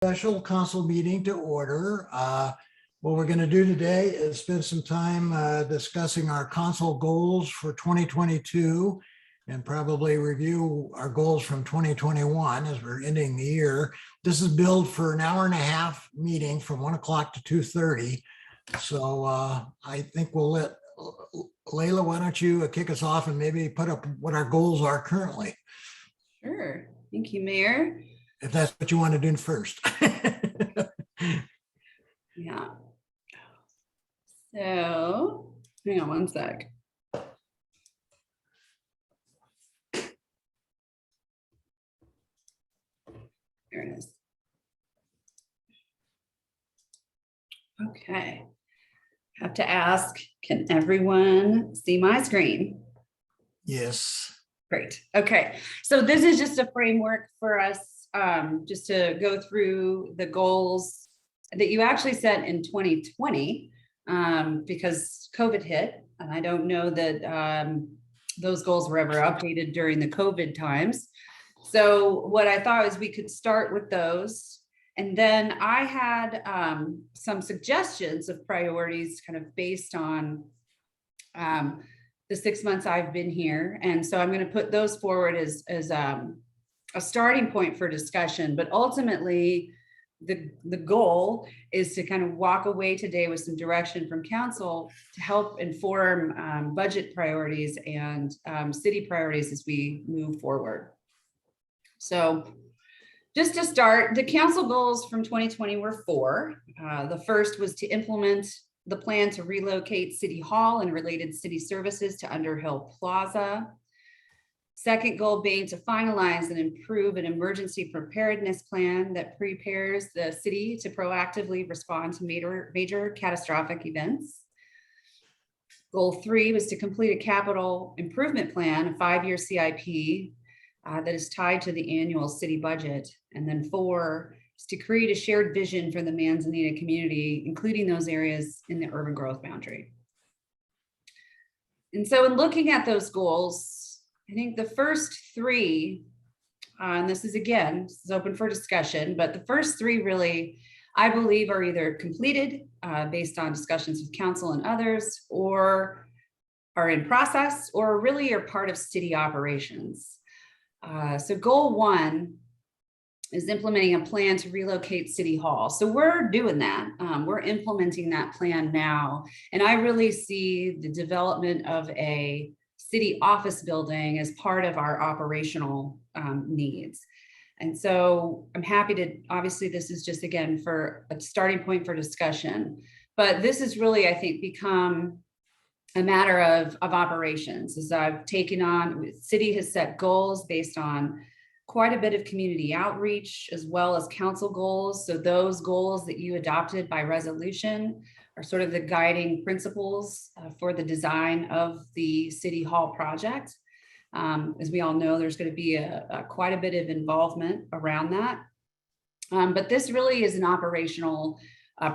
Special council meeting to order. What we're going to do today is spend some time discussing our council goals for 2022 and probably review our goals from 2021 as we're ending the year. This is billed for an hour and a half meeting from 1 o'clock to 2:30. So I think we'll let Layla, why don't you kick us off and maybe put up what our goals are currently, Sure. Thank you, Mayor. if that's what you want to do first. Yeah. So, hang on one sec. There it is. Okay. Have to ask, can everyone see my screen? Yes. Great. Okay. So this is just a framework for us just to go through the goals that you actually set in 2020 because COVID hit. And I don't know that those goals were ever updated during the COVID times. So what I thought is we could start with those. And then I had some suggestions of priorities kind of based on the 6 months I've been here. And so I'm going to put those forward as a starting point for discussion. But ultimately, the goal is to kind of walk away today with some direction from council to help inform budget priorities and city priorities as we move forward. So just to start, the council goals from 2020 were four. The first was to implement the plan to relocate City Hall and related city services to Underhill Plaza. Second goal being to finalize and improve an emergency preparedness plan that prepares the city to proactively respond to major catastrophic events. Goal three was to complete a capital improvement plan, a 5-year CIP that is tied to the annual city budget. And then four is to create a shared vision for the Manzanita community, including those areas in the urban growth boundary. And so in looking at those goals, I think the first three, and this is open for discussion, but the first three really, I believe, are either completed based on discussions with council and others, or are in process, or really are part of city operations. So goal one is implementing a plan to relocate City Hall. So we're doing that. We're implementing that plan now. And I really see the development of a city office building as part of our operational needs. And so I'm happy to, obviously this is just again for a starting point for discussion, but this has really, I think, become a matter of operations. As I've taken on, city has set goals based on quite a bit of community outreach as well as council goals. So those goals that you adopted by resolution are sort of the guiding principles for the design of the City Hall project. As we all know, there's going to be quite a bit of involvement around that. But this really is an operational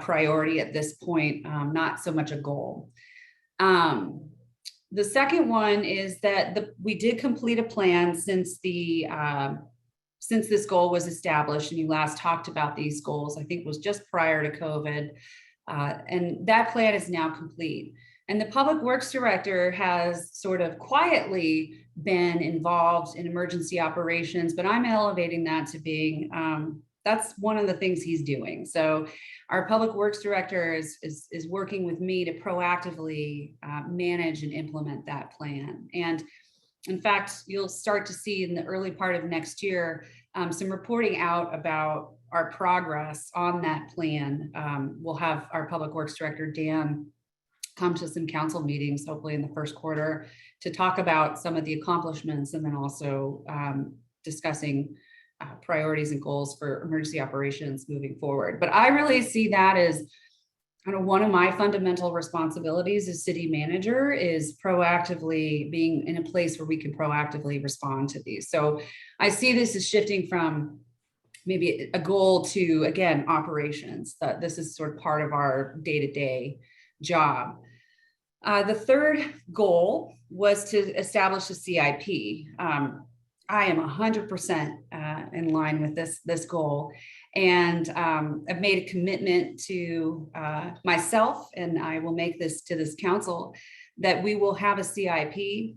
priority at this point, not so much a goal. The second one is that we did complete a plan since this goal was established, and you last talked about these goals, I think was just prior to COVID. And that plan is now complete. And the Public Works Director has sort of quietly been involved in emergency operations, but I'm elevating that to being, that's one of the things he's doing. So our Public Works Director is working with me to proactively manage and implement that plan. And in fact, you'll start to see in the early part of next year, some reporting out about our progress on that plan. We'll have our Public Works Director, Dan, come to some council meetings, hopefully in the first quarter, to talk about some of the accomplishments and then also discussing priorities and goals for emergency operations moving forward. But I really see that as kind of one of my fundamental responsibilities as city manager is proactively being in a place where we can proactively respond to these. So I see this as shifting from maybe a goal to, again, operations, that this is sort of part of our day-to-day job. The third goal was to establish a CIP. I am 100% in line with this goal. And I've made a commitment to myself, and I will make this to this council, that we will have a CIP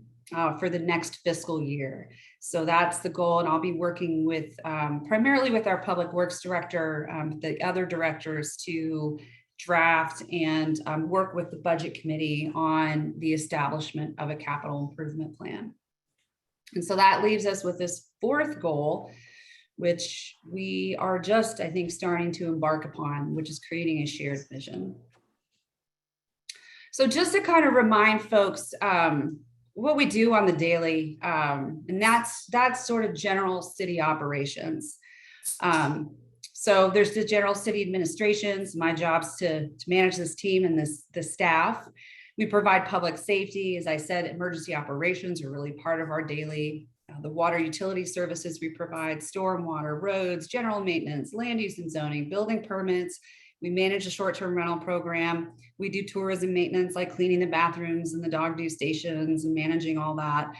for the next fiscal year. So that's the goal. And I'll be working with primarily with our public works director, the other directors, to draft and work with the budget committee on the establishment of a capital improvement plan. And so that leaves us with this fourth goal, which we are just, I think, starting to embark upon, which is creating a shared vision. So just to kind of remind folks what we do on the daily, and that's sort of general city operations. So there's the general city administrations. My job's to manage this team and the staff. We provide public safety. As I said, emergency operations are really part of our daily. The water utility services we provide, stormwater, roads, general maintenance, land use and zoning, building permits. We manage a short-term rental program. We do tourism maintenance, like cleaning the bathrooms and the dog do stations and managing all that.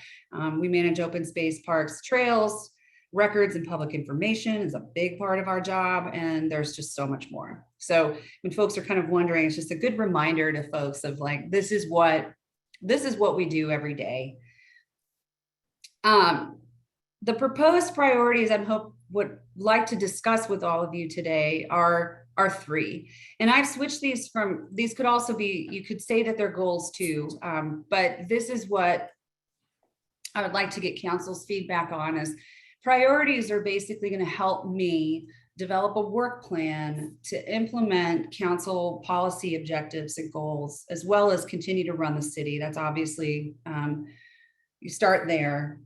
We manage open space, parks, trails, records, and public information is a big part of our job. And there's just so much more. So when folks are kind of wondering, it's just a good reminder to folks of like, this is what we do every day. The proposed priorities would like to discuss with all of you today are three. And I've switched these could also be, you could say that they're goals too, but this is what I would like to get council's feedback on. Is priorities are basically going to help me develop a work plan to implement council policy objectives and goals, as well as continue to run the city. That's obviously, you start there.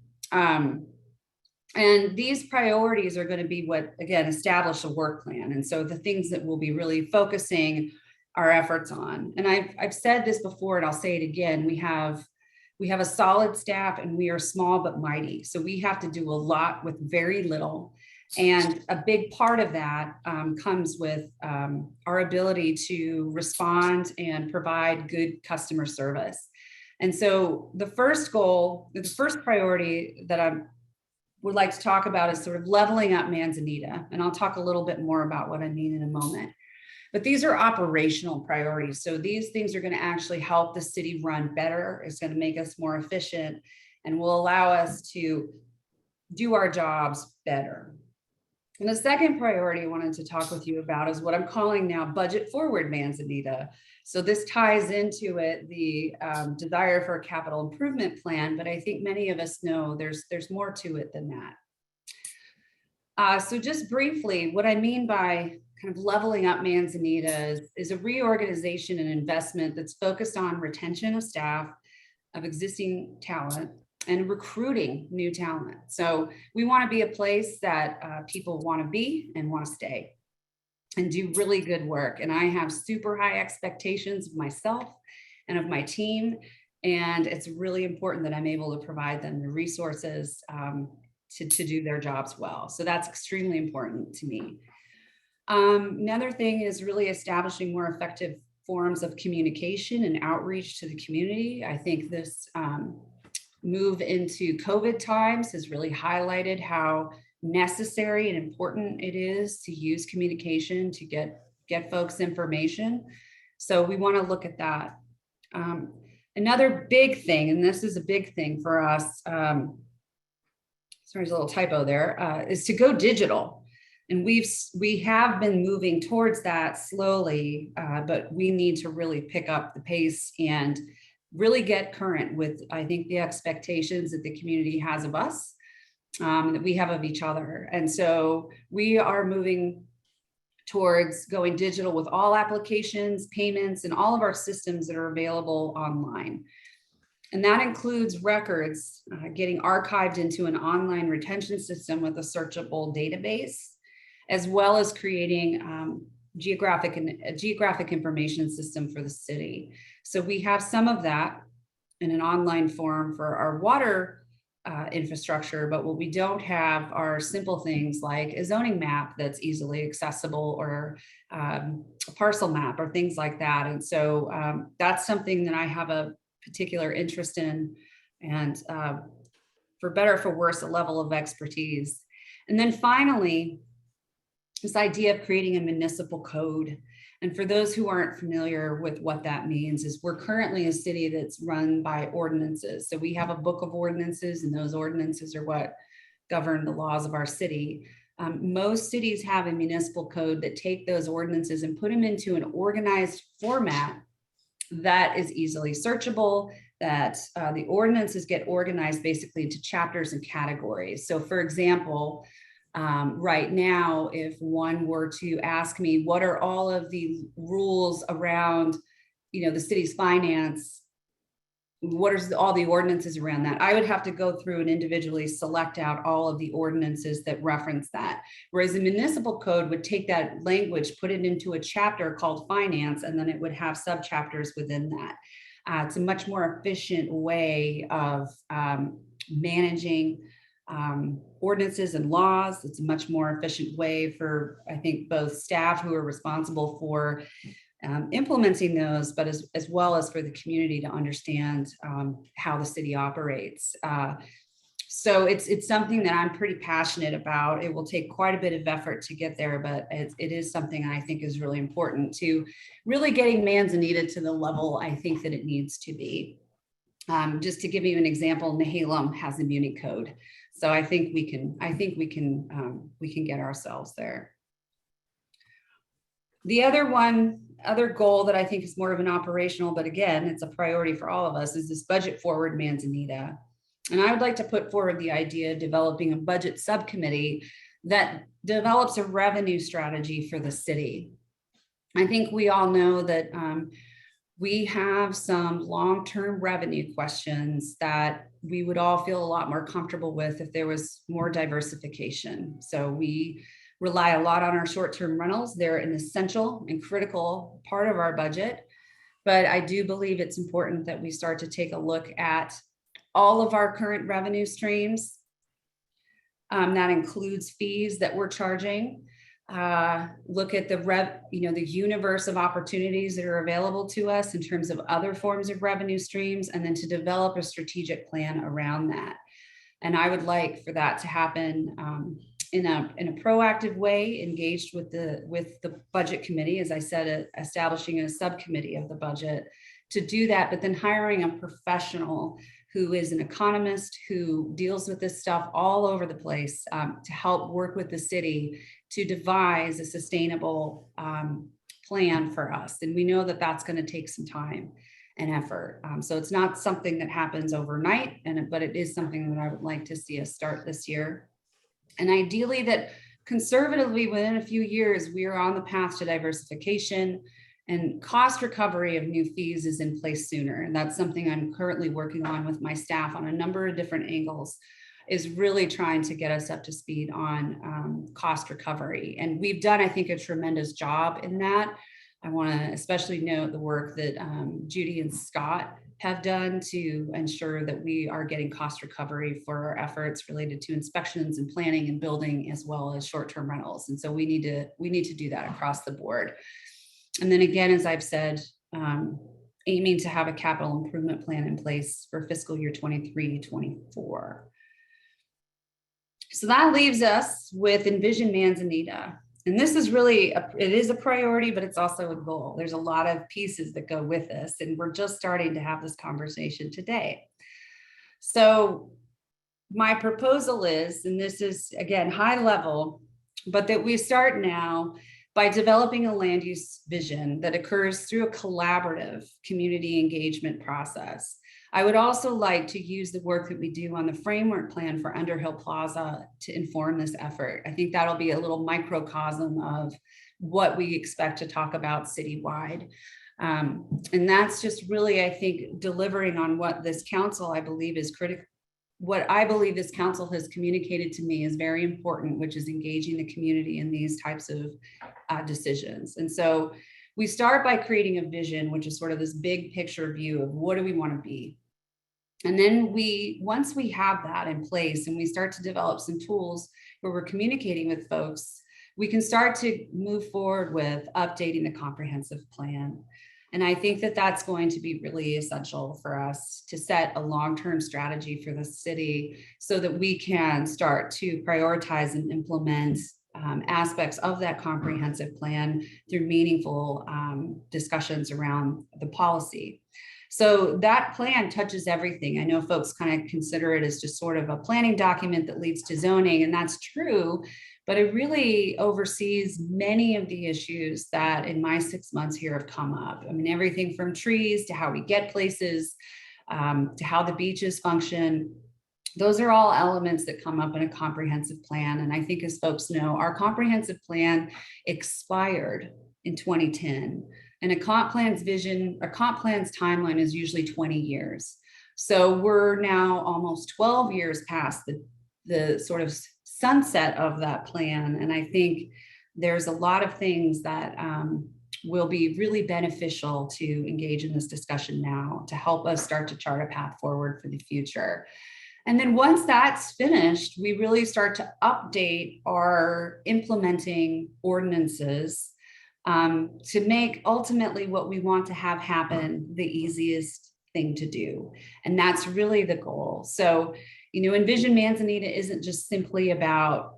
And these priorities are going to be what, again, establish a work plan. And so the things that we'll be really focusing our efforts on. And I've said this before, and I'll say it again, we have a solid staff and we are small but mighty. So we have to do a lot with very little. And a big part of that comes with our ability to respond and provide good customer service. And so the first goal, the first priority that I would like to talk about is sort of leveling up Manzanita. And I'll talk a little bit more about what I mean in a moment. But these are operational priorities. So these things are going to actually help the city run better. It's going to make us more efficient and will allow us to do our jobs better. And the second priority I wanted to talk with you about is what I'm calling now budget forward Manzanita. So this ties into it, the desire for a capital improvement plan, but I think many of us know there's more to it than that. So just briefly, what I mean by kind of leveling up Manzanita is a reorganization and investment that's focused on retention of staff, of existing talent, and recruiting new talent. So we want to be a place that people want to be and want to stay and do really good work. And I have super high expectations of myself and of my team. And it's really important that I'm able to provide them the resources to do their jobs well. So that's extremely important to me. Another thing is really establishing more effective forms of communication and outreach to the community. I think this move into COVID times has really highlighted how necessary and important it is to use communication to get folks information. So we want to look at that. Another big thing, and this is a big thing for us, sorry, there's a little typo there, is to go digital. And we have been moving towards that slowly, but we need to really pick up the pace and really get current with, I think, the expectations that the community has of us, that we have of each other. And so we are moving towards going digital with all applications, payments, and all of our systems that are available online. And that includes records getting archived into an online retention system with a searchable database, as well as creating a geographic information system for the city. So we have some of that in an online form for our water infrastructure, but what we don't have are simple things like a zoning map that's easily accessible, or a parcel map, or things like that. And so that's something that I have a particular interest in, and for better or for worse, a level of expertise. And then finally, this idea of creating a municipal code. And for those who aren't familiar with what that means, is we're currently a city that's run by ordinances. So we have a book of ordinances, and those ordinances are what govern the laws of our city. Most cities have a municipal code that take those ordinances and put them into an organized format that is easily searchable, that the ordinances get organized basically into chapters and categories. So for example, right now, if one were to ask me, what are all of the rules around, the city's finance? What are all the ordinances around that? I would have to go through and individually select out all of the ordinances that reference that. Whereas the municipal code would take that language, put it into a chapter called finance, and then it would have subchapters within that. It's a much more efficient way of managing ordinances and laws. It's a much more efficient way for, I think, both staff who are responsible for implementing those, but as well as for the community to understand how the city operates. So it's something that I'm pretty passionate about. It will take quite a bit of effort to get there, but it is something I think is really important to really getting Manzanita to the level I think that it needs to be. Just to give you an example, Nehalem has a muni code. So I think we can get ourselves there. The other goal that I think is more of an operational, but again, it's a priority for all of us, is this budget forward Manzanita. And I would like to put forward the idea of developing a budget subcommittee that develops a revenue strategy for the city. I think we all know that we have some long-term revenue questions that we would all feel a lot more comfortable with if there was more diversification. So we rely a lot on our short-term rentals. They're an essential and critical part of our budget. But I do believe it's important that we start to take a look at all of our current revenue streams. That includes fees that we're charging. Look at the universe of opportunities that are available to us in terms of other forms of revenue streams, and then to develop a strategic plan around that. And I would like for that to happen in a proactive way, engaged with the budget committee, as I said, establishing a subcommittee of the budget to do that, but then hiring a professional who is an economist who deals with this stuff all over the place to help work with the city to devise a sustainable plan for us. And we know that that's going to take some time and effort. So it's not something that happens overnight, but it is something that I would like to see us start this year. And ideally that conservatively within a few years, we are on the path to diversification, and cost recovery of new fees is in place sooner. And that's something I'm currently working on with my staff on a number of different angles, is really trying to get us up to speed on cost recovery. And we've done, I think, a tremendous job in that. I want to especially note the work that Judy and Scott have done to ensure that we are getting cost recovery for our efforts related to inspections and planning and building, as well as short-term rentals. And so we need to do that across the board. And then again, as I've said, aiming to have a capital improvement plan in place for fiscal year 23-24. So that leaves us with Envision Manzanita. And this is really, it is a priority, but it's also a goal. There's a lot of pieces that go with this, and we're just starting to have this conversation today. So my proposal is, and this is again, high level, but that we start now by developing a land use vision that occurs through a collaborative community engagement process. I would also like to use the work that we do on the framework plan for Underhill Plaza to inform this effort. I think that'll be a little microcosm of what we expect to talk about citywide. And that's just really, I think, delivering on what this council, I believe, is critical. What I believe this council has communicated to me is very important, which is engaging the community in these types of decisions. And so we start by creating a vision, which is sort of this big picture view of what do we want to be. And then once we have that in place and we start to develop some tools where we're communicating with folks, we can start to move forward with updating the comprehensive plan. And I think that that's going to be really essential for us to set a long-term strategy for the city so that we can start to prioritize and implement aspects of that comprehensive plan through meaningful discussions around the policy. So that plan touches everything. I know folks kind of consider it as just sort of a planning document that leads to zoning, and that's true, but it really oversees many of the issues that in my 6 months here have come up. I mean, everything from trees to how we get places, to how the beaches function. Those are all elements that come up in a comprehensive plan. And I think, as folks know, our comprehensive plan expired in 2010. And a comp plan's timeline is usually 20 years. So we're now almost 12 years past the sort of sunset of that plan. And I think there's a lot of things that will be really beneficial to engage in this discussion now to help us start to chart a path forward for the future. And then once that's finished, we really start to update our implementing ordinances to make ultimately what we want to have happen the easiest thing to do. And that's really the goal. So, Envision Manzanita isn't just simply about,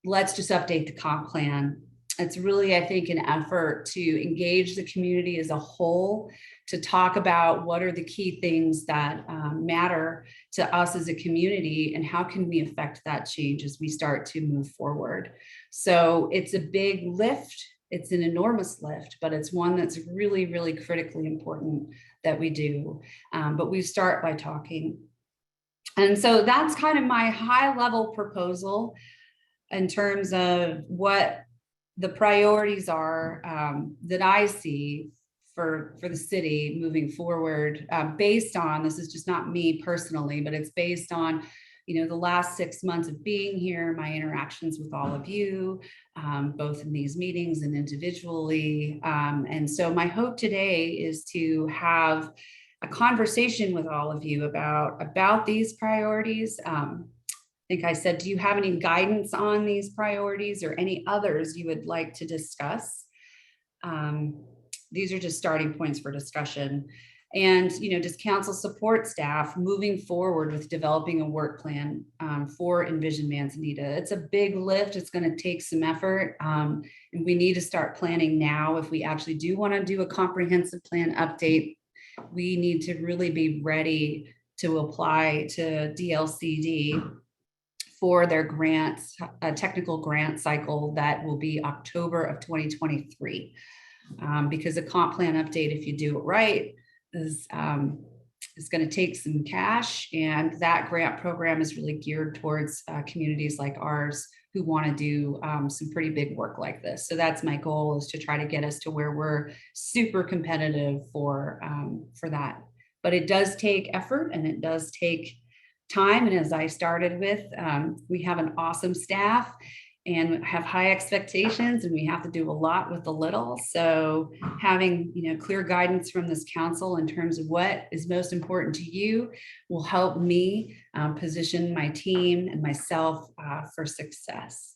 let's just update the comp plan. It's really, I think, an effort to engage the community as a whole, to talk about what are the key things that matter to us as a community, and how can we affect that change as we start to move forward. So it's a big lift. It's an enormous lift, but it's one that's really, really critically important that we do. But we start by talking. And so that's kind of my high level proposal in terms of what the priorities are that I see for the city moving forward, based on, this is just not me personally, but it's based on, the last 6 months of being here, my interactions with all of you, both in these meetings and individually. And so my hope today is to have a conversation with all of you about these priorities. I think I said, do you have any guidance on these priorities or any others you would like to discuss? These are just starting points for discussion. And, does council support staff moving forward with developing a work plan for Envision Manzanita? It's a big lift. It's going to take some effort. And we need to start planning now. If we actually do want to do a comprehensive plan update, we need to really be ready to apply to DLCD for their grants, a technical grant cycle that will be October of 2023. Because a comp plan update, if you do it right, is going to take some cash, and that grant program is really geared towards communities like ours who want to do some pretty big work like this. So that's my goal, is to try to get us to where we're super competitive for that. But it does take effort, and it does take time. And as I started with, we have an awesome staff and have high expectations, and we have to do a lot with the little. So having, clear guidance from this council in terms of what is most important to you will help me position my team and myself for success.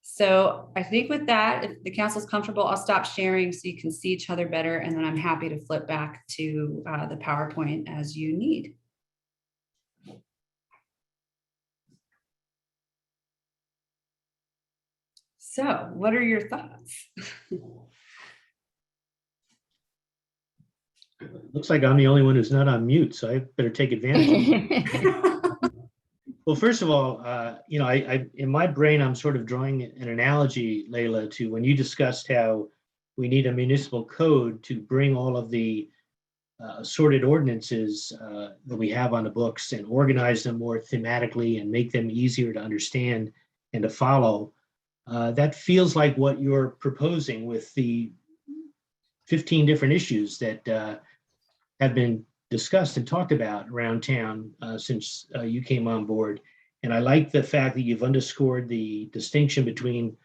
So I think with that, if the council's comfortable, I'll stop sharing so you can see each other better, and then I'm happy to flip back to the PowerPoint as you need. So what are your thoughts? Looks like I'm the only one who's not on mute, so I better take advantage of it. Well, first of all, I in my brain, I'm sort of drawing an analogy, Layla, to when you discussed how we need a municipal code to bring all of the assorted ordinances that we have on the books and organize them more thematically and make them easier to understand and to follow. That feels like what you're proposing with the 15 different issues that have been discussed and talked about around town since you came on board. And I like the fact that you've underscored the distinction between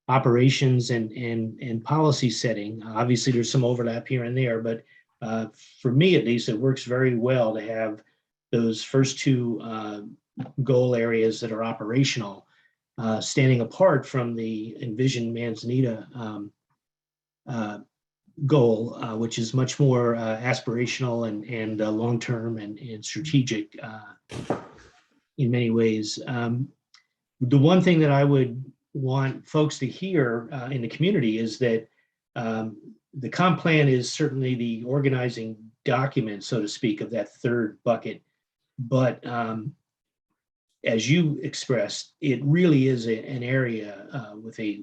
operations and policy setting. Obviously, there's some overlap here and there, but for me at least, it works very well to have those first two goal areas that are operational standing apart from the Envision Manzanita goal, which is much more aspirational and long-term and strategic in many ways. The one thing that I would want folks to hear in the community is that the comp plan is certainly the organizing document, so to speak, of that third bucket. But as you expressed, it really is an area with a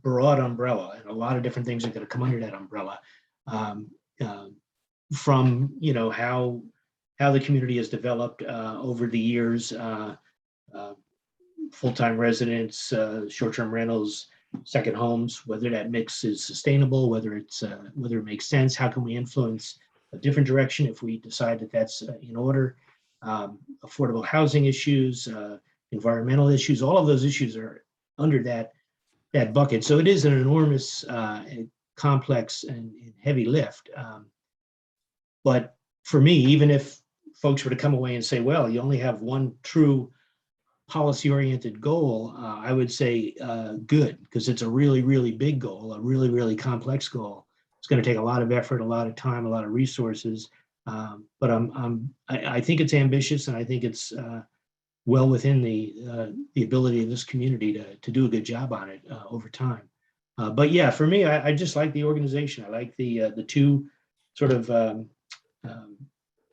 broad umbrella, and a lot of different things are going to come under that umbrella. From how the community has developed over the years, full-time residents, short-term rentals, second homes, whether that mix is sustainable, whether it makes sense, how can we influence a different direction if we decide that that's in order, affordable housing issues, environmental issues, all of those issues are under that bucket. So it is an enormous, complex and heavy lift. But for me, even if folks were to come away and say, well, you only have one true policy-oriented goal, I would say good, because it's a really, really big goal, a really, really complex goal. It's going to take a lot of effort, a lot of time, a lot of resources. But I think it's ambitious, and I think it's well within the ability of this community to do a good job on it over time. But yeah, for me, I just like the organization. I like the two sort of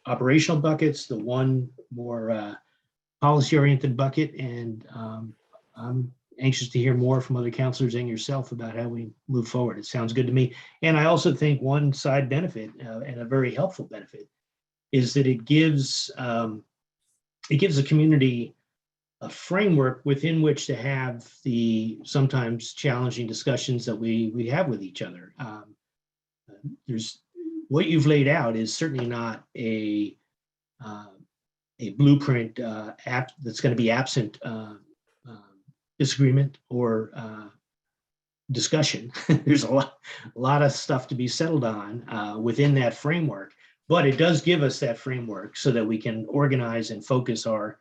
operational buckets, the one more policy-oriented bucket, and I'm anxious to hear more from other counselors and yourself about how we move forward. It sounds good to me. And I also think one side benefit, and a very helpful benefit, is that it gives the community a framework within which to have the sometimes challenging discussions that we have with each other. There's what you've laid out is certainly not a bluept app that's going to be absent disagreement or discussion. There's a lot of stuff to be settled on within that framework, but it does give us that framework so that we can organize and focus our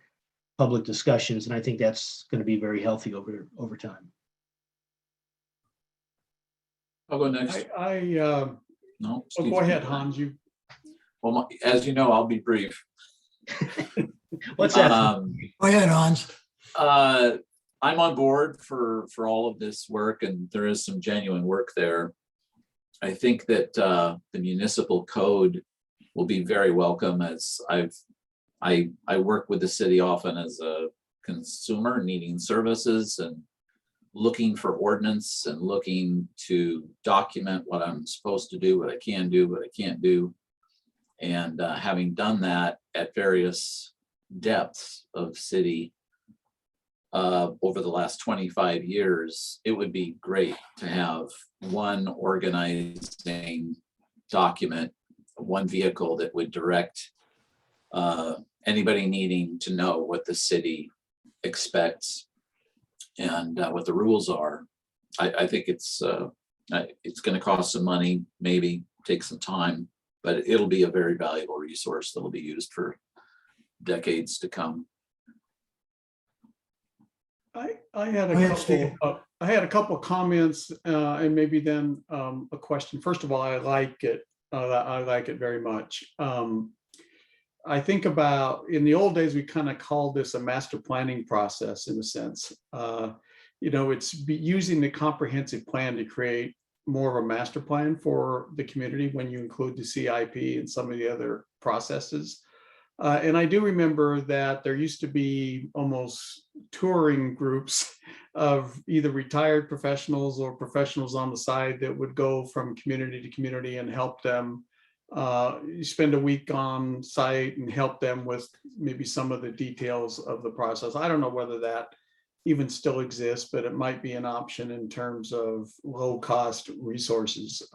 public discussions, and I think that's going to be very healthy over time. I'll go next. No. Oh, go ahead, Hans. Well, as you know, I'll be brief. What's that? Go ahead, Hans. I'm on board for all of this work, and there is some genuine work there. I think that the municipal code will be very welcome, as I work with the city often as a consumer needing services and looking for ordinance and looking to document what I'm supposed to do, what I can do, what I can't do. And having done that at various depths of city over the last 25 years, it would be great to have one organizing document, one vehicle that would direct anybody needing to know what the city expects and what the rules are. I think it's going to cost some money, maybe take some time, but it'll be a very valuable resource that will be used for decades to come. I had a couple of comments and maybe then a question. First of all, I like it. I like it very much. I think about, in the old days, we kind of called this a master planning process in a sense. It's using the comprehensive plan to create more of a master plan for the community when you include the CIP and some of the other processes. And I do remember that there used to be almost touring groups of either retired professionals or professionals on the side that would go from community to community and help them spend a week on site and help them with maybe some of the details of the process. I don't know whether that even still exists, but it might be an option in terms of low cost resources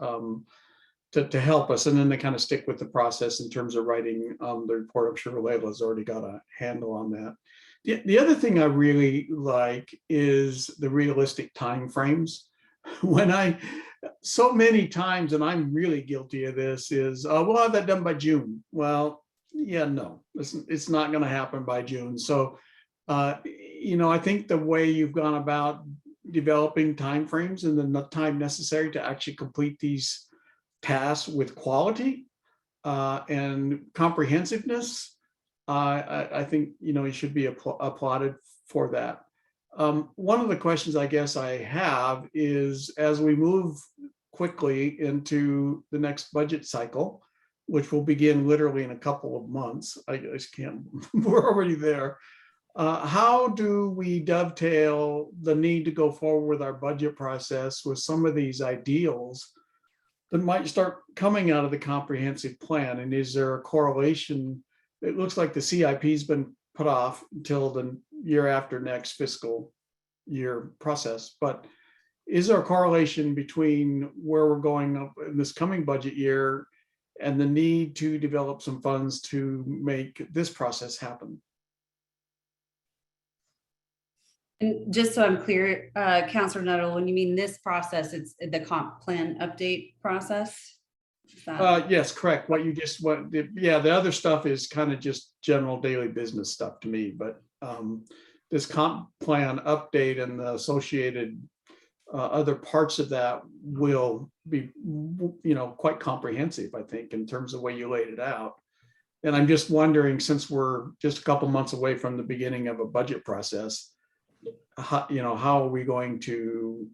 to help us, and then they kind of stick with the process in terms of writing the report. I'm sure Layla's already got a handle on that. The other thing I really like is the realistic timeframes. So many times, and I'm really guilty of this, is we'll have that done by June. Well, yeah, no, it's not going to happen by June. So, I think the way you've gone about developing timeframes and the time necessary to actually complete these tasks with quality and comprehensiveness, I think you should be applauded for that. One of the questions I guess I have is, as we move quickly into the next budget cycle, which will begin literally in a couple of months, I just can't, we're already there. How do we dovetail the need to go forward with our budget process with some of these ideals that might start coming out of the comprehensive plan? And is there a correlation? It looks like the CIP has been put off until the year after next fiscal year process, but is there a correlation between where we're going up in this coming budget year and the need to develop some funds to make this process happen? And just so I'm clear, Councilor Nuttall, when you mean this process, it's the comp plan update process? Is that- Yes, correct. The other stuff is kind of just general daily business stuff to me, but this comp plan update and the associated other parts of that will be, quite comprehensive, I think, in terms of the way you laid it out. And I'm just wondering, since we're just a couple months away from the beginning of a budget process, how are we going to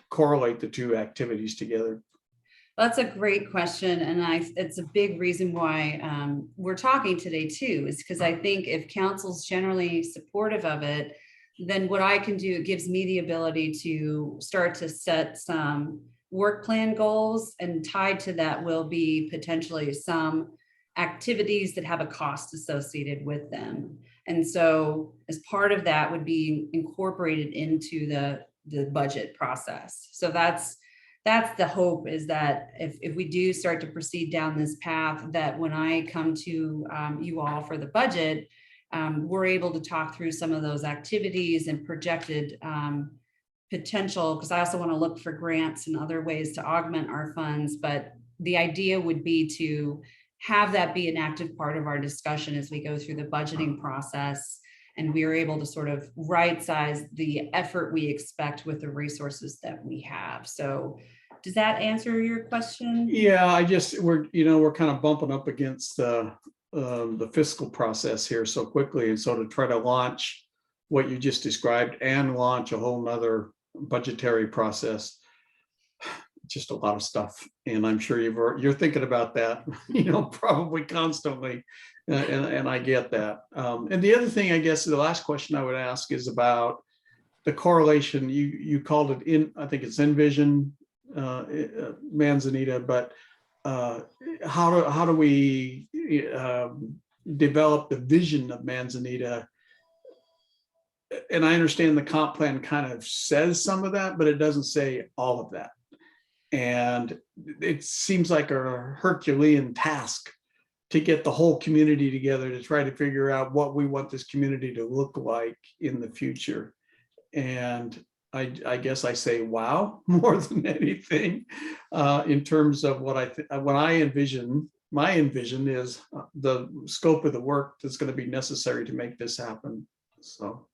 correlate the two activities together? That's a great question. And it's a big reason why we're talking today too, is because I think if council's generally supportive of it, then what I can do, it gives me the ability to start to set some work plan goals, and tied to that will be potentially some activities that have a cost associated with them. And so as part of that would be incorporated into the budget process. So that's the hope, is that if we do start to proceed down this path, that when I come to you all for the budget, we're able to talk through some of those activities and projected potential, because I also want to look for grants and other ways to augment our funds. But the idea would be to have that be an active part of our discussion as we go through the budgeting process, and we are able to sort of right size the effort we expect with the resources that we have. So does that answer your question? Yeah, we're kind of bumping up against the fiscal process here so quickly. And so to try to launch what you just described and launch a whole nother budgetary process, just a lot of stuff. And I'm sure you're thinking about that, probably constantly. And I get that. And the other thing, I guess, the last question I would ask is about the correlation. You called it I think it's Envision, Manzanita, but how do we develop the vision of Manzanita? And I understand the comp plan kind of says some of that, but it doesn't say all of that. And it seems like a Herculean task to get the whole community together to try to figure out what we want this community to look like in the future. And I guess I say, wow, more than anything, in terms of what I envision. My envision is the scope of the work that's going to be necessary to make this happen. So.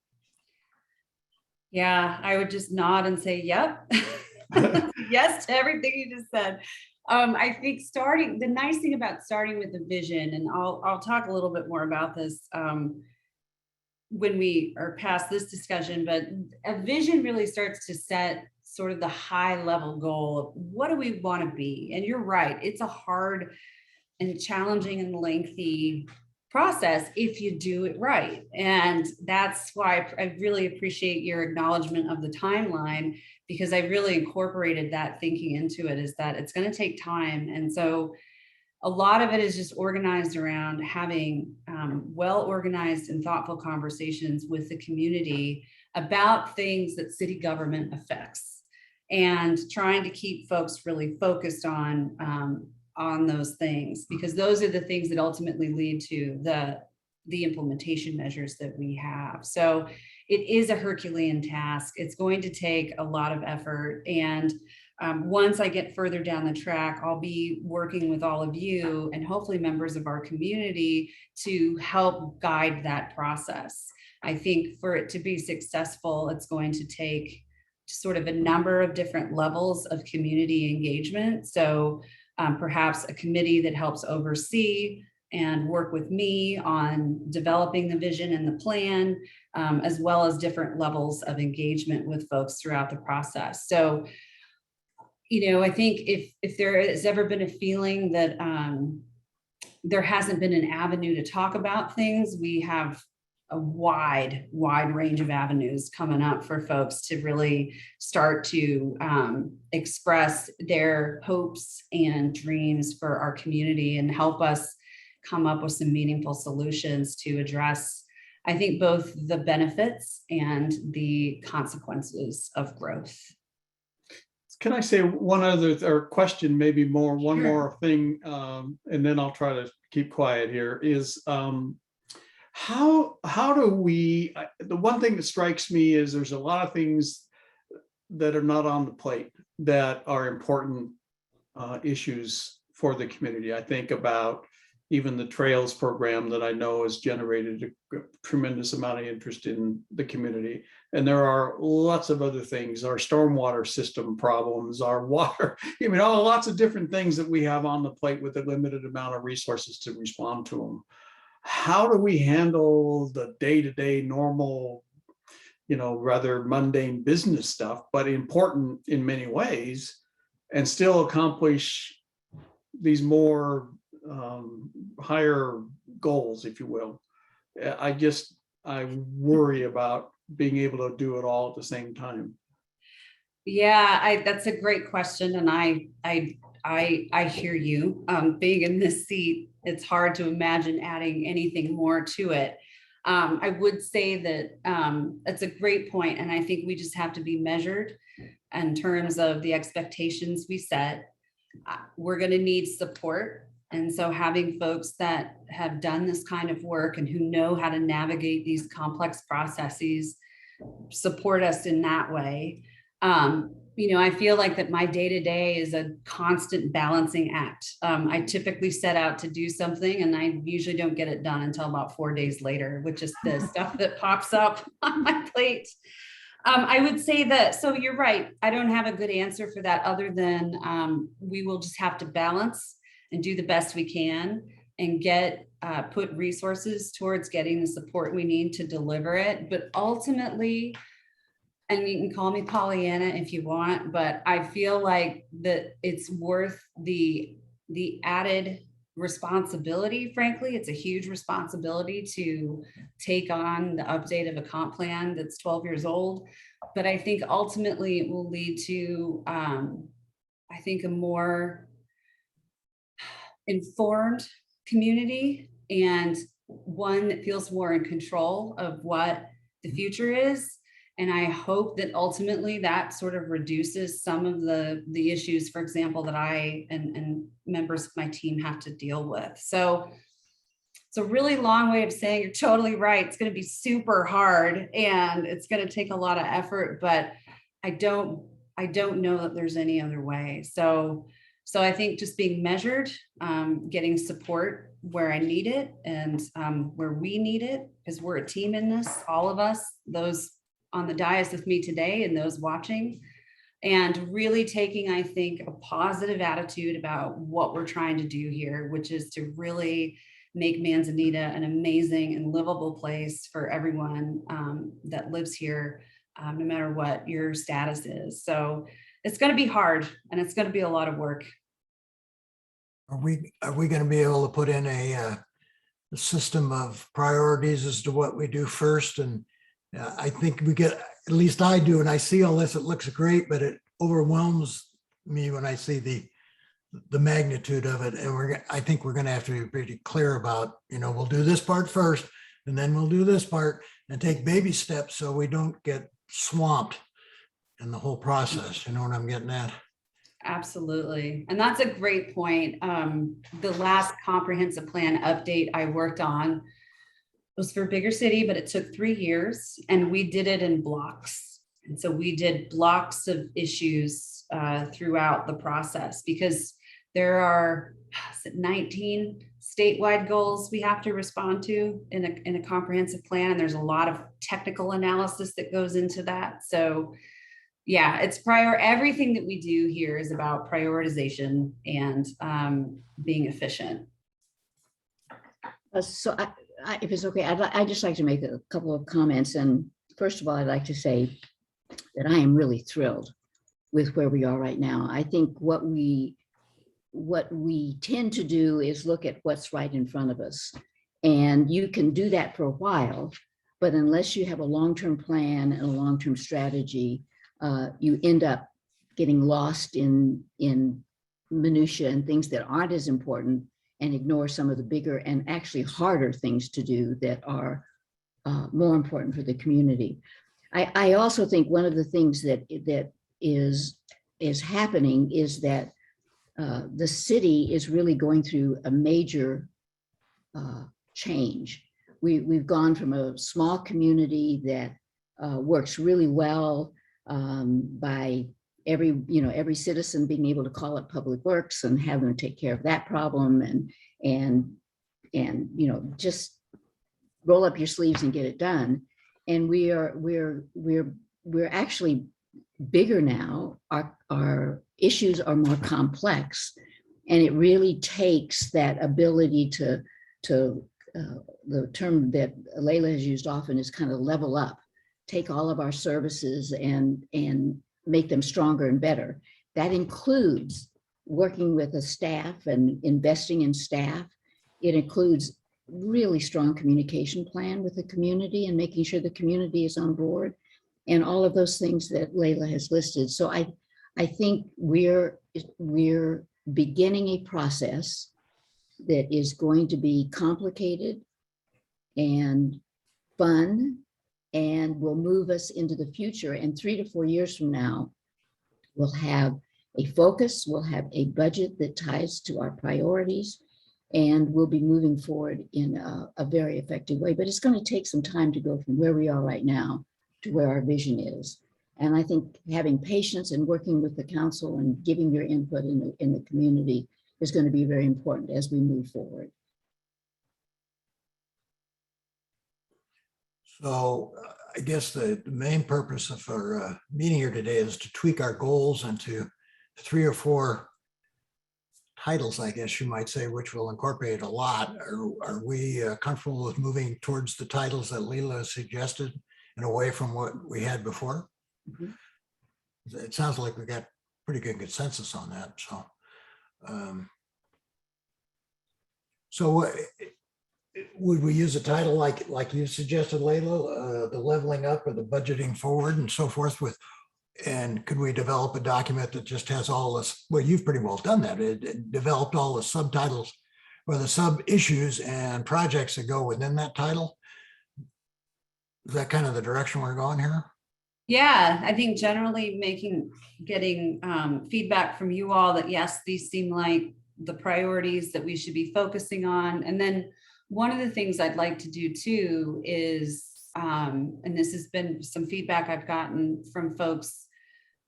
Yeah, I would just nod and say, yep. Yes to everything you just said. I think the nice thing about starting with the vision, and I'll talk a little bit more about this when we are past this discussion, but a vision really starts to set sort of the high level goal of what do we want to be. And you're right, it's a hard and challenging and lengthy process if you do it right. And that's why I really appreciate your acknowledgement of the timeline, because I really incorporated that thinking into it, is that it's going to take time. And so a lot of it is just organized around having well-organized and thoughtful conversations with the community about things that city government affects, and trying to keep folks really focused on those things, because those are the things that ultimately lead to the implementation measures that we have. So it is a Herculean task. It's going to take a lot of effort. And once I get further down the track, I'll be working with all of you and hopefully members of our community to help guide that process. I think for it to be successful, it's going to take sort of a number of different levels of community engagement. So perhaps a committee that helps oversee and work with me on developing the vision and the plan, as well as different levels of engagement with folks throughout the process. So, I think if there has ever been a feeling that there hasn't been an avenue to talk about things, we have a wide range of avenues coming up for folks to really start to express their hopes and dreams for our community and help us come up with some meaningful solutions to address, I think, both the benefits and the consequences of growth. Can I say one other or question, maybe one Sure. more thing, and then I'll try to keep quiet here, is how do we, the one thing that strikes me is there's a lot of things that are not on the plate that are important issues for the community. I think about even the trails program that I know has generated a tremendous amount of interest in the community. And there are lots of other things, our stormwater system problems, our water, lots of different things that we have on the plate with a limited amount of resources to respond to them. How do we handle the day-to-day normal, rather mundane business stuff, but important in many ways, and still accomplish these more higher goals, if you will? I worry about being able to do it all at the same time. Yeah, that's a great question. And I hear you. Being in this seat, it's hard to imagine adding anything more to it. I would say that that's a great point. And I think we just have to be measured in terms of the expectations we set. We're going to need support. And so having folks that have done this kind of work and who know how to navigate these complex processes support us in that way. I feel like that my day-to-day is a constant balancing act. I typically set out to do something and I usually don't get it done until about 4 days later, which is the stuff that pops up on my plate. I would say that, so you're right. I don't have a good answer for that other than we will just have to balance and do the best we can and put resources towards getting the support we need to deliver it. But ultimately, and you can call me Pollyanna if you want, but I feel like that it's worth the added responsibility. Frankly, it's a huge responsibility to take on the update of a comp plan that's 12 years old. But I think ultimately it will lead to, a more informed community and one that feels more in control of what the future is. And I hope that ultimately that sort of reduces some of the issues, for example, that I and members of my team have to deal with. So it's a really long way of saying you're totally right. It's going to be super hard and it's going to take a lot of effort, but I don't know that there's any other way. So I think just being measured, getting support where I need it and where we need it, because we're a team in this, all of us, those on the dais with me today and those watching, and really taking, I think, a positive attitude about what we're trying to do here, which is to really make Manzanita an amazing and livable place for everyone that lives here, no matter what your status is. So it's going to be hard and it's going to be a lot of work. Are we going to be able to put in a system of priorities as to what we do first? And I think we get, at least I do, and I see all this, it looks great, but it overwhelms me when I see the magnitude of it. And I think we're going to have to be pretty clear about, we'll do this part first, and then we'll do this part and take baby steps so we don't get swamped in the whole process. You know what I'm getting at? Absolutely. And that's a great point. The last comprehensive plan update I worked on was for Bigger City, but it took 3 years and we did it in blocks. And so we did blocks of issues throughout the process because there are 19 statewide goals we have to respond to in a comprehensive plan. And there's a lot of technical analysis that goes into that. So yeah, it's everything that we do here is about prioritization and being efficient. So if it's okay, I'd just like to make a couple of comments. And first of all, I'd like to say that I am really thrilled with where we are right now. I think what we tend to do is look at what's right in front of us. And you can do that for a while, but unless you have a long-term plan and a long-term strategy, you end up getting lost in minutia and things that aren't as important, and ignore some of the bigger and actually harder things to do that are more important for the community. I also think one of the things that is happening is that the city is really going through a major change. We've gone from a small community that works really well by every citizen being able to call up Public Works and have them take care of that problem, and just roll up your sleeves and get it done. And we're actually bigger now. Our issues are more complex, and it really takes that ability to the term that Leila has used often is kind of level up, take all of our services and make them stronger and better. That includes working with a staff and investing in staff. It includes really strong communication plan with the community and making sure the community is on board, and all of those things that Leila has listed. So I think we're beginning a process that is going to be complicated and fun, and will move us into the future. And 3 to 4 years from now, we'll have a focus, we'll have a budget that ties to our priorities, and we'll be moving forward in a very effective way. But it's going to take some time to go from where we are right now to where our vision is. And I think having patience and working with the council and giving your input in the community is going to be very important as we move forward. So I guess the main purpose of our meeting here today is to tweak our goals into 3 or 4 titles, I guess you might say, which will incorporate a lot. Are we comfortable with moving towards the titles that Leila suggested and away from what we had before? Mhm. It sounds like we got pretty good consensus on that. So would we use a title like you suggested, Leila, the leveling up or the budgeting forward and so forth with, and could we develop a document that just has all this? Well, you've pretty well done that. It developed all the subtitles or the sub issues and projects that go within that title. Is that kind of the direction we're going here? Yeah, I think generally getting feedback from you all that yes, these seem like the priorities that we should be focusing on. And then one of the things I'd like to do too is, and this has been some feedback I've gotten from folks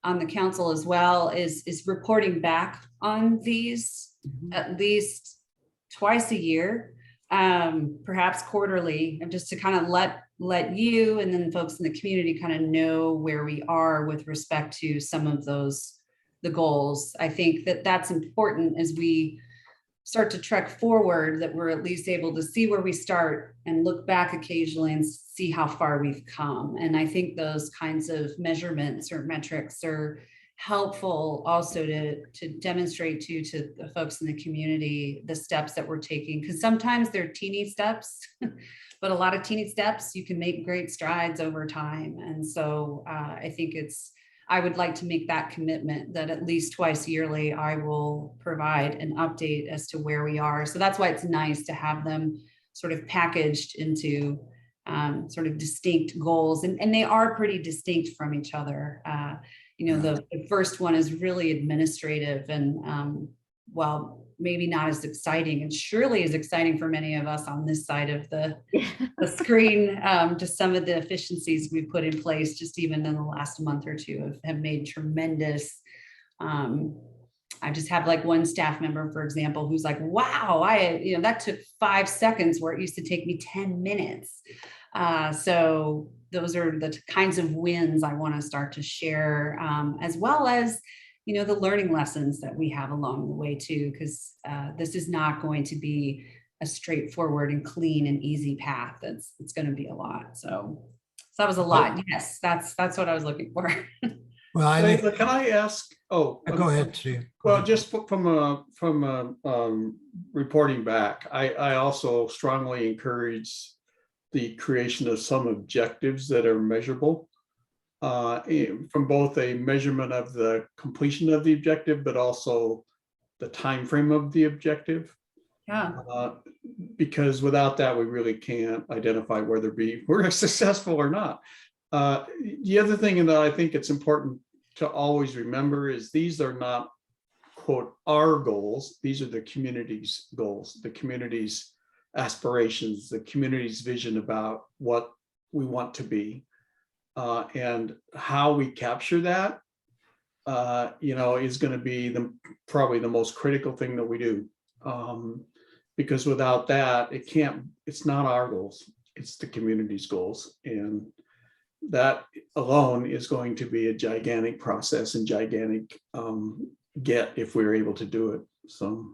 on the council as well, is reporting back on these at least twice a year, perhaps quarterly, and just to kind of let you and then folks in the community kind of know where we are with respect to some of the goals. I think that that's important as we start to trek forward, that we're at least able to see where we start and look back occasionally and see how far we've come. And I think those kinds of measurements or metrics are helpful also to demonstrate to the folks in the community the steps that we're taking, because sometimes they're teeny steps, but a lot of teeny steps you can make great strides over time. And so I think I would like to make that commitment that at least twice yearly, I will provide an update as to where we are. So that's why it's nice to have them sort of packaged into sort of distinct goals. And they are pretty distinct from each other. The first one is really administrative and well, maybe not as exciting, and surely is exciting for many of us on this side of the screen. Just some of the efficiencies we put in place just even in the last month or two have made tremendous. I just have like one staff member, for example, who's like, wow, that took 5 seconds where it used to take me 10 minutes. So those are the kinds of wins I want to start to share, as well as the learning lessons that we have along the way too, because this is not going to be a straightforward and clean and easy path. It's going to be a lot. So that was a lot. Yes, that's what I was looking for. Well, I think, Can I ask? Oh, go ahead, Steve. Go Well, ahead. just from reporting back, I also strongly encourage the creation of some objectives that are measurable, from both a measurement of the completion of the objective, but also the time frame of the objective. Yeah. Because without that, we really can't identify whether we're successful or not. The other thing that I think it's important to always remember is these are not, quote, our goals. These are the community's goals, the community's aspirations, the community's vision about what we want to be. And how we capture that, is going to be probably the most critical thing that we do. Because without that, it's not our goals, it's the community's goals. And that alone is going to be a gigantic process and gigantic get if we're able to do it. So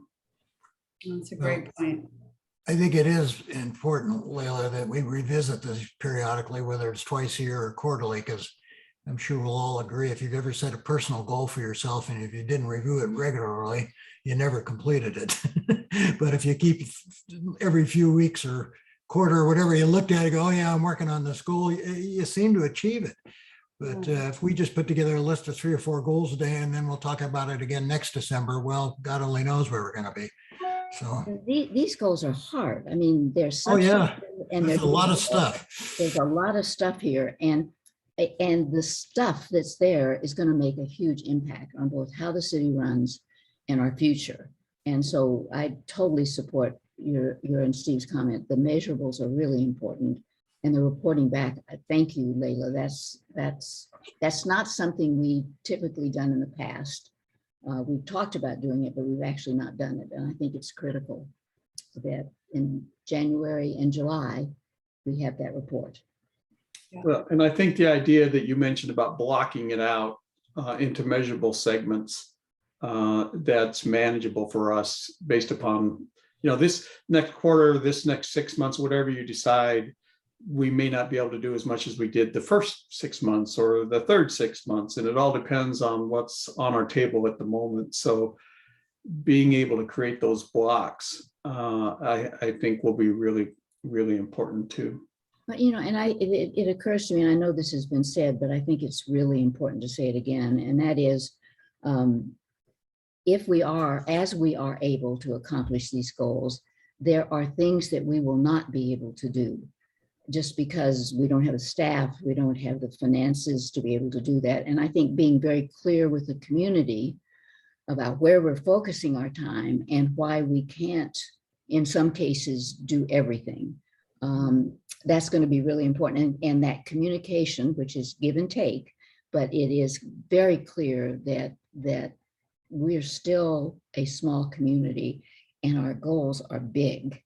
That's a great point. I think it is important, Leila, that we revisit this periodically, whether it's twice a year or quarterly, because I'm sure we'll all agree, if you've ever set a personal goal for yourself and if you didn't review it regularly, you never completed it. But if you keep every few weeks or quarter or whatever, you looked at it, go, oh yeah, I'm working on this goal, you seem to achieve it. But if we just put together a list of 3 or 4 goals a day and then we'll talk about it again next December, well, God only knows where we're going to be. So These goals are hard. I mean, there's Oh, yeah. and there's a lot of stuff. There's a lot of stuff here, and the stuff that's there is going to make a huge impact on both how the city runs and our future. And so I totally support your and Steve's comment. The measurables are really important, and the reporting back. Thank you, Leila. That's not something we typically done in the past. We've talked about doing it, but we've actually not done it. And I think it's critical that in January and July, we have that report. well, and I think the idea that you mentioned about blocking it out into measurable segments, that's manageable for us based upon, this next quarter, this next 6 months, whatever you decide, we may not be able to do as much as we did the first 6 months or the third 6 months. And it all depends on what's on our table at the moment. So being able to create those blocks, I think will be really, really important too. But, and it occurs to me, and I know this has been said, but I think it's really important to say it again. And that is, as we are able to accomplish these goals, there are things that we will not be able to do just because we don't have a staff, we don't have the finances to be able to do that. And I think being very clear with the community about where we're focusing our time and why we can't, in some cases, do everything. That's going to be really important. And that communication, which is give and take, but it is very clear that we're still a small community and our goals are big.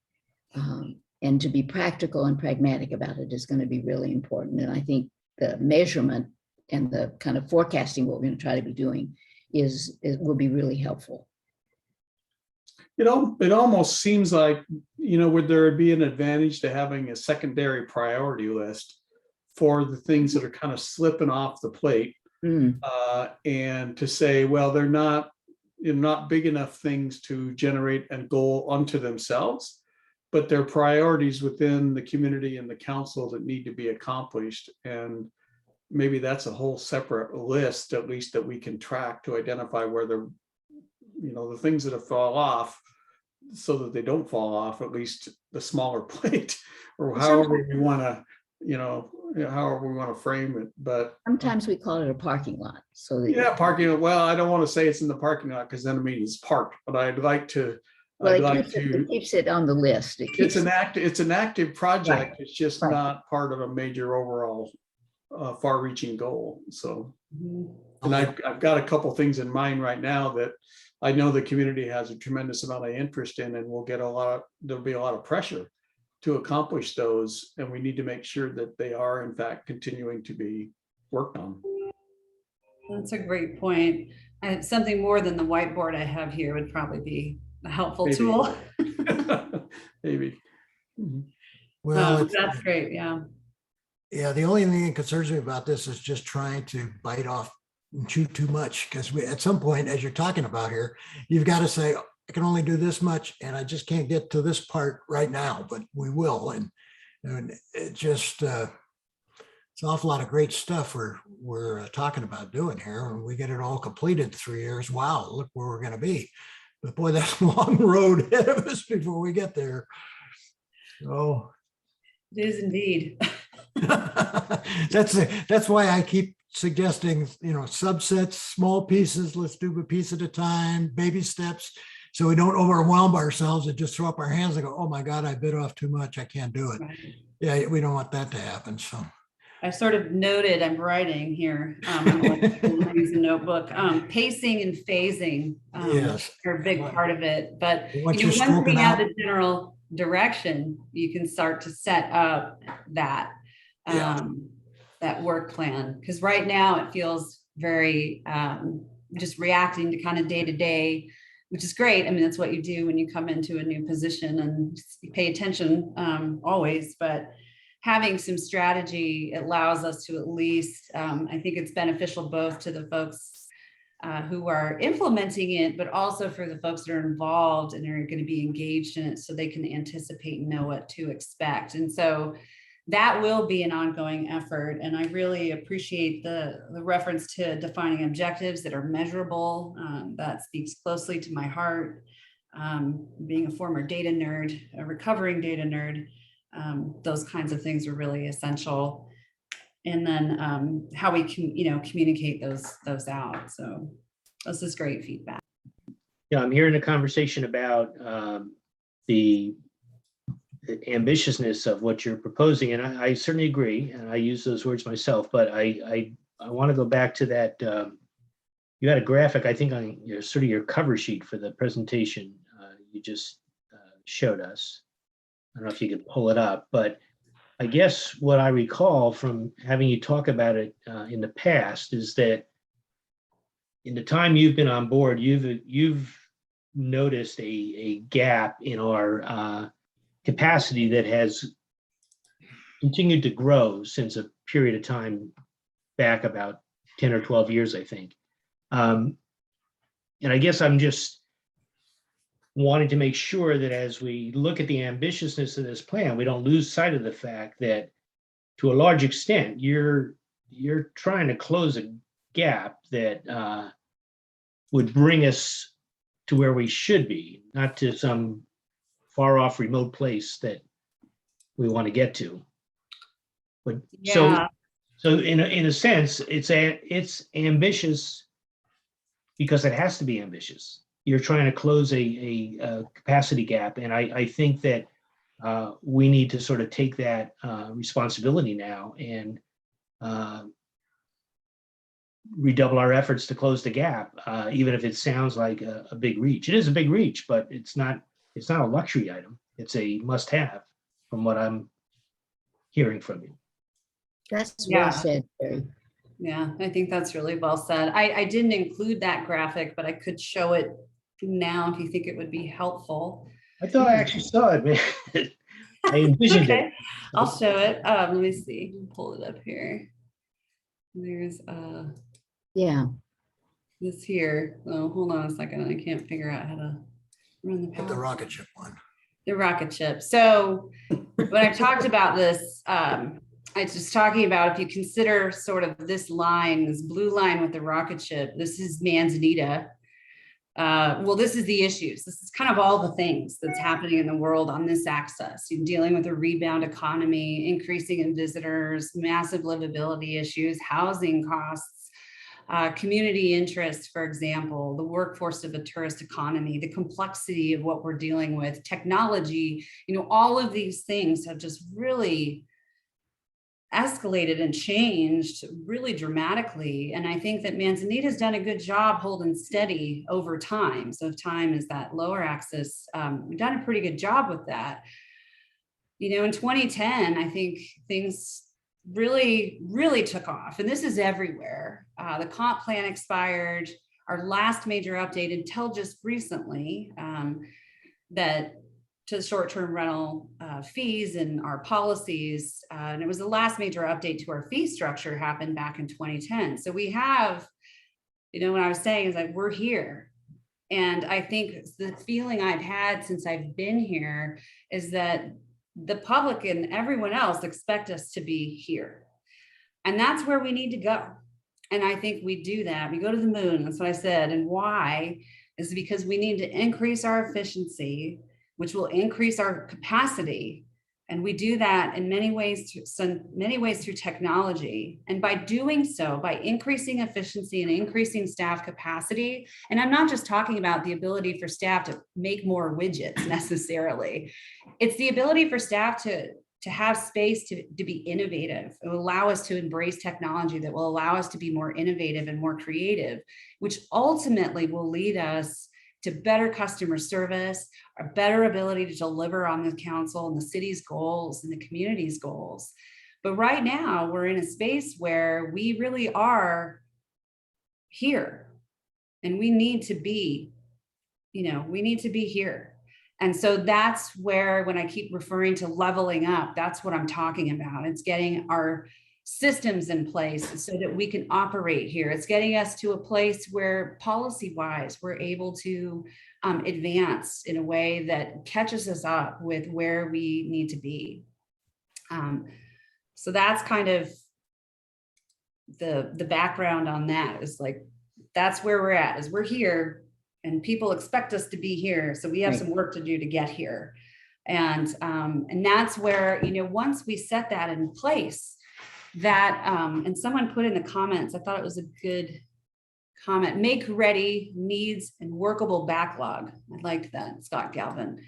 And to be practical and pragmatic about it is going to be really important. And I think the measurement and the kind of forecasting what we're going to try to be doing will be really helpful. It almost seems like, would there be an advantage to having a secondary priority list for the things that are kind of slipping off the plate, and to say, well, they're not big enough things to generate a goal unto themselves, but they're priorities within the community and the council that need to be accomplished. And maybe that's a whole separate list, at least, that we can track to identify where the things that have fall off, so that they don't fall off, at least the smaller plate, or however we want to frame it. But sometimes we call it a parking lot. So that parking. Well, I don't want to say it's in the parking lot because then it means it's parked. But I'd like to. Well, it keeps it on the list. It's an active project. Right. It's just not part of a major overall far-reaching goal. So, and I've got a couple things in mind right now that I know the community has a tremendous amount of interest in, and there'll be a lot of pressure to accomplish those. And we need to make sure that they are in fact continuing to be worked on. That's a great point. Something more than the whiteboard I have here would probably be a helpful Maybe. tool. maybe. Mhm. Well, Oh, it's, that's great. Yeah. yeah, the only thing that concerns me about this is just trying to bite off and chew too much, because we, at some point, as you're talking about here, you've got to say, I can only do this much and I just can't get to this part right now, but we will. And it just, it's an awful lot of great stuff we're talking about doing here. When we get it all completed in 3 years, wow, look where we're going to be. But boy, that's a long road ahead of us before we get there. So It is indeed. that's why I keep suggesting, subsets, small pieces. Let's do a piece at a time, baby steps, so we don't overwhelm ourselves and just throw up our hands and go, oh my God, I bit off too much. I can't do it. Right. Yeah, we don't want that to happen. So I sort of noted, I'm writing here, I'm using a notebook, pacing and phasing yes, are a big part of it. But once you you're know, once we stroking have out, the general direction, you can start to set up that Yeah. that work plan. Because right now it feels very just reacting to kind of day to day, which is great. I mean, that's what you do when you come into a new position, and you pay attention always, but having some strategy allows us to at least, I think it's beneficial both to the folks who are implementing it, but also for the folks that are involved and are going to be engaged in it, so they can anticipate and know what to expect. And so that will be an ongoing effort. And I really appreciate the reference to defining objectives that are measurable. That speaks closely to my heart. Being a former data nerd, a recovering data nerd, those kinds of things are really essential. And then how we can, communicate those out. So this is great feedback. Yeah, I'm hearing a conversation about the ambitiousness of what you're proposing, and I certainly agree, and I use those words myself. But I want to go back to that. You had a graphic, I think, on your sort of your cover sheet for the presentation you just showed us. I don't know if you could pull it up, but I guess what I recall from having you talk about it in the past is that in the time you've been on board, you've noticed a gap in our capacity that has continued to grow since a period of time back about 10 or 12 years, I think. And I guess I'm just wanting to make sure that as we look at the ambitiousness of this plan, we don't lose sight of the fact that to a large extent, you're trying to close a gap that would bring us to where we should be, not to some far off remote place that we want to get to. But Yeah. so in a sense, it's ambitious because it has to be ambitious. You're trying to close a capacity gap, and I think that we need to sort of take that responsibility now and redouble our efforts to close the gap, even if it sounds like a big reach. It is a big reach, but it's not a luxury item. It's a must-have from what I'm hearing from you. That's Yeah. well said, Barry. Yeah, I think that's really well said. I didn't include that graphic, but I could show it now if you think it would be helpful. I thought I actually saw it, man. I envisioned Okay, it. I'll show it. Let me see. Pull it up here. There's Yeah, this here. Oh, hold on a second. I can't figure out how to run the get the power. rocket ship one. The rocket ship. So when I talked about this, I was just talking about, if you consider sort of this line, this blue line with the rocket ship, this is Manzanita. Well, this is the issues. This is kind of all the things that's happening in the world on this axis. You're dealing with a rebound economy, increasing in visitors, massive livability issues, housing costs, community interest, for example, the workforce of a tourist economy, the complexity of what we're dealing with, technology, all of these things have just really escalated and changed really dramatically. And I think that Manzanita has done a good job holding steady over time. So if time is that lower axis, we've done a pretty good job with that. In 2010, I think things really, really took off. And this is everywhere. The comp plan expired. Our last major update until just recently, that to short-term rental fees and our policies. And it was the last major update to our fee structure happened back in 2010. So we have, what I was saying is like, we're here. And I think the feeling I've had since I've been here is that the public and everyone else expect us to be here. And that's where we need to go. And I think we do that. We go to the moon. That's what I said. And why is because we need to increase our efficiency, which will increase our capacity. And we do that in many ways through technology. And by doing so, by increasing efficiency and increasing staff capacity, and I'm not just talking about the ability for staff to make more widgets necessarily, it's the ability for staff to have space to be innovative. It will allow us to embrace technology that will allow us to be more innovative and more creative, which ultimately will lead us to better customer service, a better ability to deliver on the council and the city's goals and the community's goals. But right now we're in a space where we really are here and we need to be, here. And so that's where, when I keep referring to leveling up, that's what I'm talking about. It's getting our systems in place so that we can operate here. It's getting us to a place where policy-wise, we're able to advance in a way that catches us up with where we need to be. So that's kind of the background on that, is like, that's where we're at, is we're here and people expect us to be here. So we have some work to do to get here. And that's where, once we set that in place, that, and someone put in the comments, I thought it was a good comment, make ready needs and workable backlog. I liked that, Scott Galvin.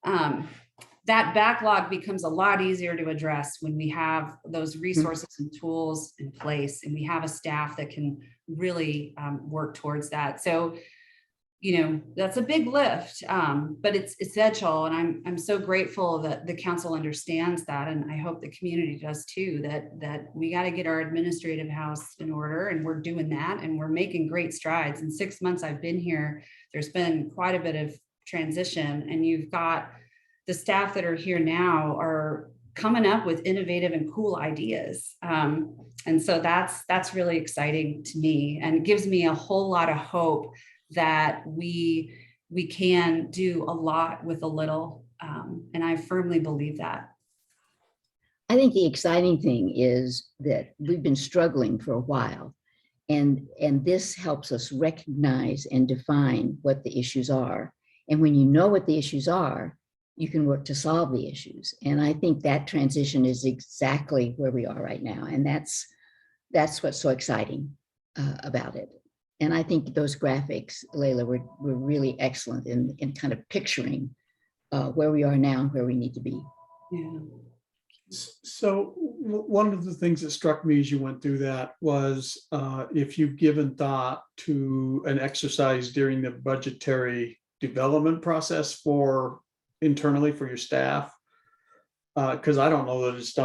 That backlog becomes a lot easier to address when we have those resources and tools in place, and we have a staff that can really work towards that. So, that's a big lift, but it's essential. And I'm so grateful that the council understands that. And I hope the community does too, that we got to get our administrative house in order, and we're doing that, and we're making great strides. In 6 months I've been here, there's been quite a bit of transition, and you've got the staff that are here now are coming up with innovative and cool ideas. And so that's really exciting to me, and it gives me a whole lot of hope that we can do a lot with a little, and I firmly believe that. I think the exciting thing is that we've been struggling for a while, and this helps us recognize and define what the issues are. And when you know what the issues are, you can work to solve the issues. And I think that transition is exactly where we are right now. And that's what's so exciting about it. And I think those graphics, Layla, were really excellent in kind of picturing where we are now and where we need to be. Yeah. So one of the things that struck me as you went through that was if you've given thought to an exercise during the budgetary development process for internally for your staff, because I don't know that it's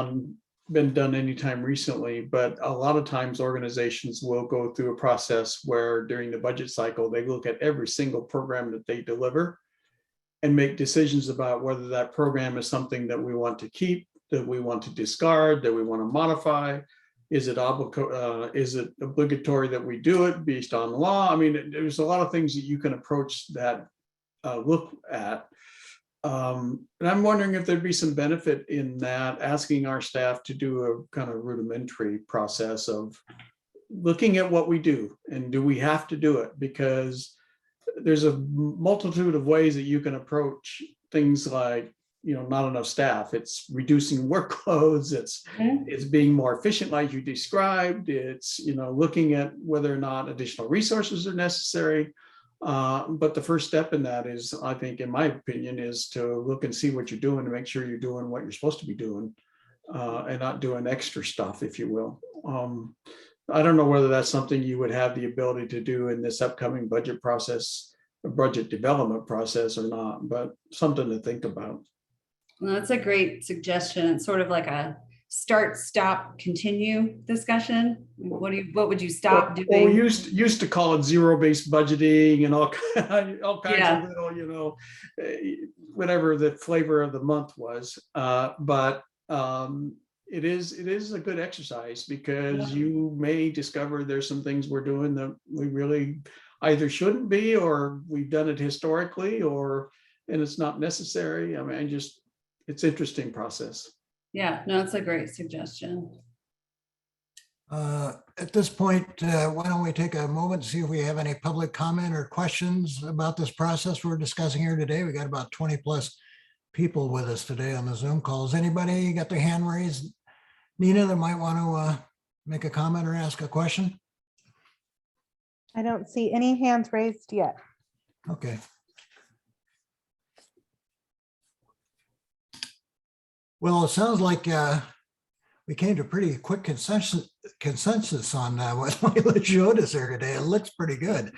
been done anytime recently, but a lot of times organizations will go through a process where during the budget cycle, they look at every single program that they deliver and make decisions about whether that program is something that we want to keep, that we want to discard, that we want to modify. Is it obligatory that we do it based on law? I mean, there's a lot of things that you can approach that look at. And I'm wondering if there'd be some benefit in that, asking our staff to do a kind of rudimentary process of looking at what we do and do we have to do it? Because there's a multitude of ways that you can approach things like, not enough staff. It's reducing workloads. It's being more efficient, like you described. It's, looking at whether or not additional resources are necessary. But the first step in that is, I think, in my opinion, is to look and see what you're doing to make sure you're doing what you're supposed to be doing and not doing extra stuff, if you will. I don't know whether that's something you would have the ability to do in this upcoming budget development process or not, but something to think about. Well, that's a great suggestion. It's sort of like a start, stop, continue discussion? What would you Well, stop we doing? used to call it zero-based budgeting and all, all kinds Yeah. of little, whatever the flavor of the month was. But it is a good exercise because Yeah. you may discover there's some things we're doing that we really either shouldn't be, or we've done it historically, and it's not necessary. I mean, it's interesting process. Yeah, no, it's a great suggestion. At this point, why don't we take a moment to see if we have any public comment or questions about this process we're discussing here today? We got about 20 plus people with us today on the Zoom calls. Anybody got their hand raised? Nina, that might want to make a comment or ask a question? I don't see any hands raised yet. Okay. Well, it sounds like we came to pretty quick consensus on what Leila showed us here today. It looks pretty good.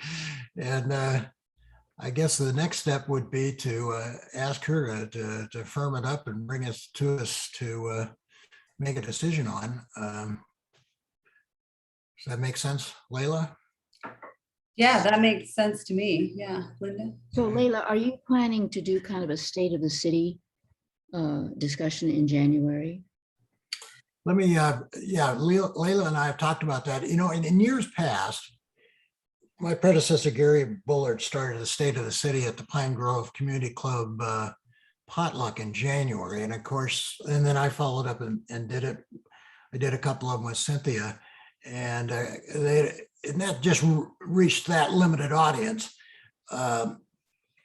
And I guess the next step would be to ask her to firm it up and bring us to make a decision on. Does that make sense, Leila? Yeah, that makes sense to me. Yeah, Linda? So Leila, are you planning to do kind of a state of the city discussion in January? Let me, yeah, Leila and I have talked about that. In years past, my predecessor, Gary Bullard, started the State of the City at the Pine Grove Community Club potluck in January. And of course, and then I followed up and did it. I did a couple of them with Cynthia, and that just reached that limited audience.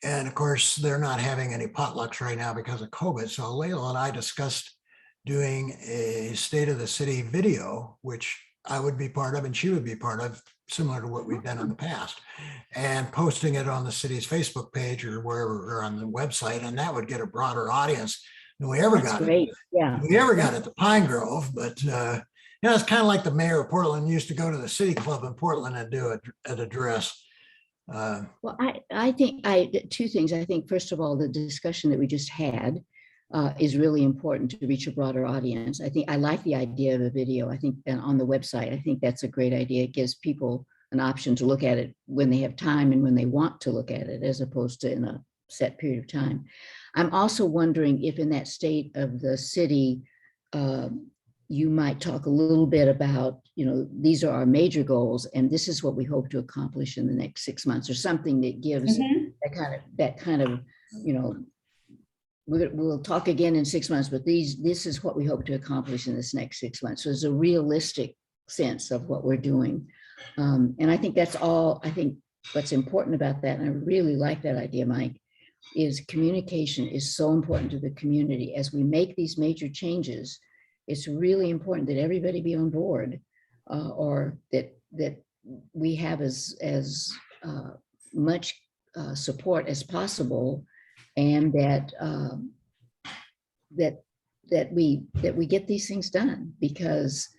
And of course, they're not having any potlucks right now because of COVID. So Leila and I discussed doing a State of the City video, which I would be part of and she would be part of, similar to what we've done in the past, and posting it on the city's Facebook page or wherever, or on the website, and that would get a broader audience than we ever That's got. great. Yeah. We ever got at the Pine Grove, but it's kind of like the mayor of Portland used to go to the city club in Portland and do an address. Well, I think two things. I think, first of all, the discussion that we just had is really important to reach a broader audience. I think I like the idea of a video. I think, and on the website, I think that's a great idea. It gives people an option to look at it when they have time and when they want to look at it, as opposed to in a set period of time. I'm also wondering if in that State of the City, you might talk a little bit about, these are our major goals, and this is what we hope to accomplish in the next 6 months, or something that gives that kind of, we'll talk again in 6 months, but this is what we hope to accomplish in this next 6 months. So there's a realistic sense of what we're doing. And I think that's all. I think what's important about that, and I really like that idea, Mike, is communication is so important to the community. As we make these major changes, it's really important that everybody be on board, or that we have as much support as possible, and that we get these things done, because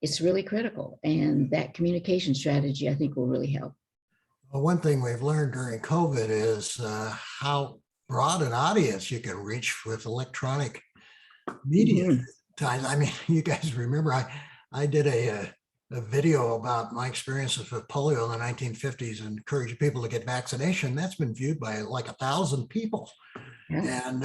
it's really critical, and that communication strategy, I think, will really help. Well, one thing we've learned during COVID is how broad an audience you can reach with electronic media times. I mean, you guys remember I did a video about my experiences with polio in the 1950s and encouraged people to get vaccination. That's been viewed by like 1,000 people. Yeah. And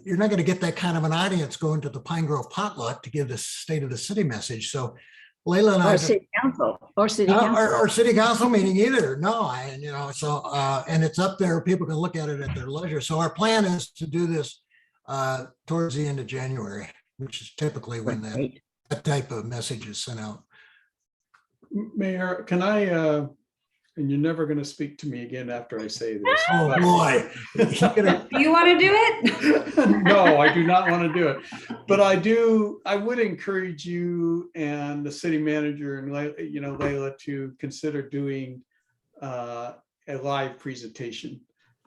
you're not going to get that kind of an audience going to the Pine Grove potluck to give the State of the City message. So Leila and City Council or city council meeting either. No, and it's up there. People can look at it at their leisure. So our plan is to do this towards the end of January, which is typically when that type of message is sent out. Mayor, can I, and you're never going to speak to me again after I say this. Oh boy. You want to do it? No, I do not want to do it. But I would encourage you and the city manager and Leila to consider doing a live presentation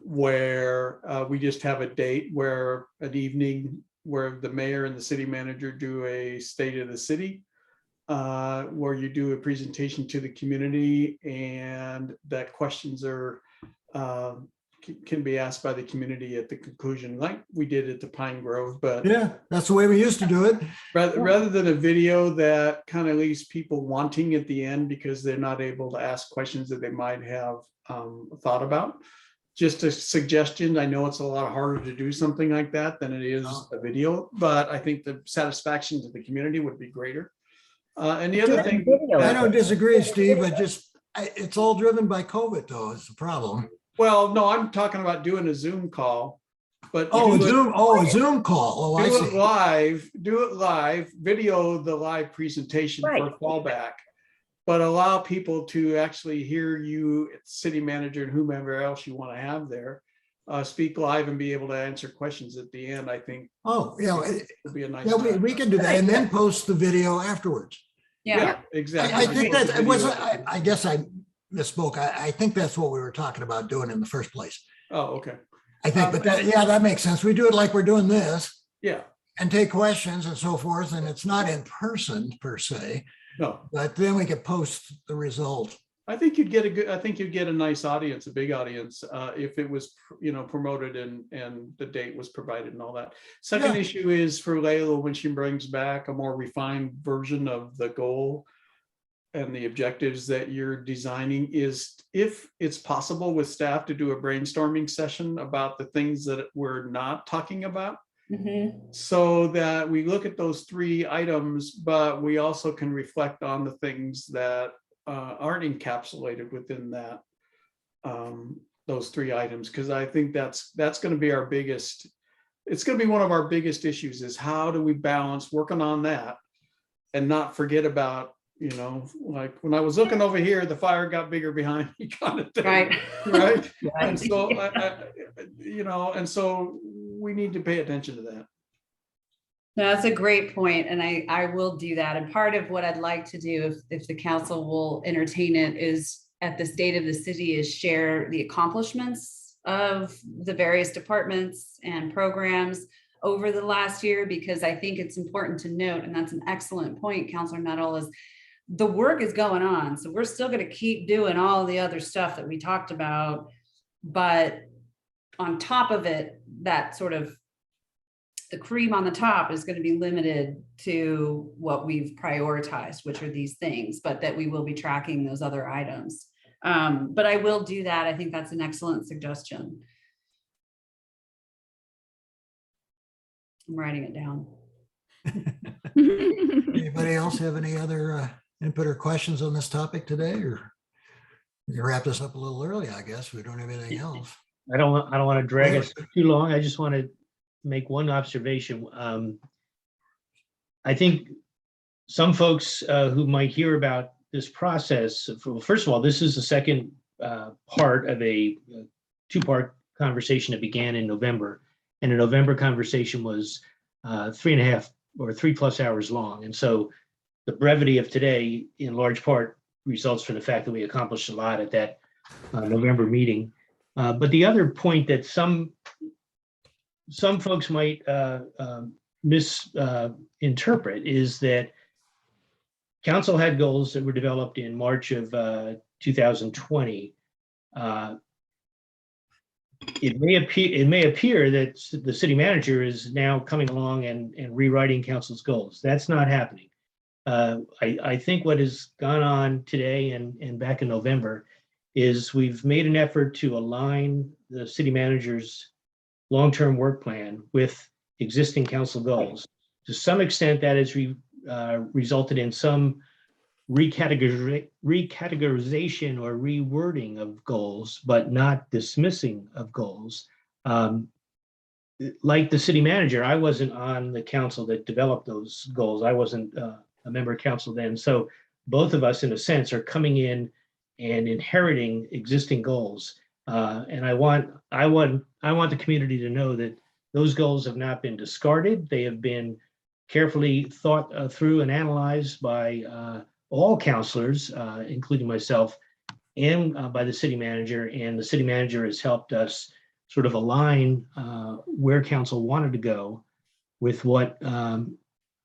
where we just have a date where an evening where the mayor and the city manager do a State of the City, where you do a presentation to the community, and that questions are can be asked by the community at the conclusion, like we did at the Pine Grove, but Yeah, that's the way we used to do it. rather than a video that kind of leaves people wanting at the end because they're not able to ask questions that they might have thought about. Just a suggestion. I know it's a lot harder to do something like that than it is a video, but I think the satisfaction to the community would be greater. And the other thing, I don't disagree, Steve, but it's all driven by COVID though, is the problem. well, no, I'm talking about doing a Zoom call, but Oh, do it- a Zoom call. Oh, I do it see. live, video the live presentation for Right. fallback, but allow people to actually hear you, city manager and whomever else you want to have there, speak live and be able to answer questions at the end. I think Oh, yeah, would be a nice. yeah, touch. we can do that and then post the video afterwards. Yeah, Exactly. I think that it was, I guess I misspoke. I think that's what we were talking about doing in the first place. Oh, okay. I think, but that makes sense. We do it like we're doing this Yeah, and take questions and so forth, and it's not in person per se, no, but then we could post the result. I think you'd get a nice audience, a big audience, if it was, promoted and the date was provided and all that. Second Yeah. issue is for Layla, when she brings back a more refined version of the goal and the objectives that you're designing, is if it's possible with staff to do a brainstorming session about the things that we're not talking about, Mhm. so that we look at those 3 items, but we also can reflect on the things that aren't encapsulated within that, those 3 items, because I think that's going to be our biggest, it's going to be one of our biggest issues, is how do we balance working on that and not forget about, like when I was looking over here, the fire got bigger behind me kind of thing. Right. Right. And Right. so, and so we need to pay attention to that. No, that's a great point, and I will do that. And part of what I'd like to do, if the council will entertain it, is at the state of the city is share the accomplishments of the various departments and programs over the last year, because I think it's important to note, and that's an excellent point, Councilor Nuttall, is the work is going on. So we're still going to keep doing all the other stuff that we talked about, but on top of it, that sort of the cream on the top is going to be limited to what we've prioritized, which are these things, but that we will be tracking those other items. But I will do that. I think that's an excellent suggestion. I'm writing it down. Anybody else have any other input or questions on this topic today, or we can wrap this up a little early, I guess. We don't have anything else. I don't want to drag us too long. I just want to make one observation. I think some folks who might hear about this process, first of all, this is the second part of a 2-part conversation that began in November. And the November conversation was 3.5 or 3+ hours long. And so the brevity of today, in large part, results from the fact that we accomplished a lot at that November meeting. But the other point that some folks might misinterpret is that council had goals that were developed in March of 2020. It may appear that the city manager is now coming along and rewriting council's goals. That's not happening. I think what has gone on today and back in November is we've made an effort to align the city manager's long-term work plan with existing council goals. To some extent, that has resulted in some recategorization or rewording of goals, but not dismissing of goals. Like the city manager, I wasn't on the council that developed those goals. I wasn't a member of council then. So both of us, in a sense, are coming in and inheriting existing goals. And I want the community to know that those goals have not been discarded. They have been carefully thought through and analyzed by all councilors, including myself, and by the city manager. And the city manager has helped us sort of align where council wanted to go with what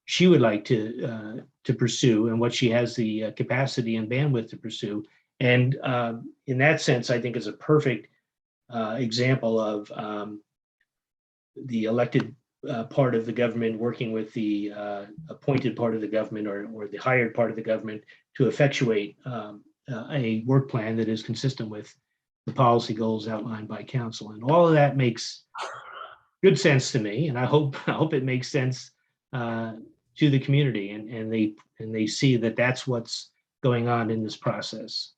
she would like to pursue and what she has the capacity and bandwidth to pursue. And in that sense, I think is a perfect example of the elected part of the government working with the appointed part of the government or the hired part of the government to effectuate a work plan that is consistent with the policy goals outlined by council. And all of that makes good sense to me. And I hope it makes sense to the community and they see that that's what's going on in this process.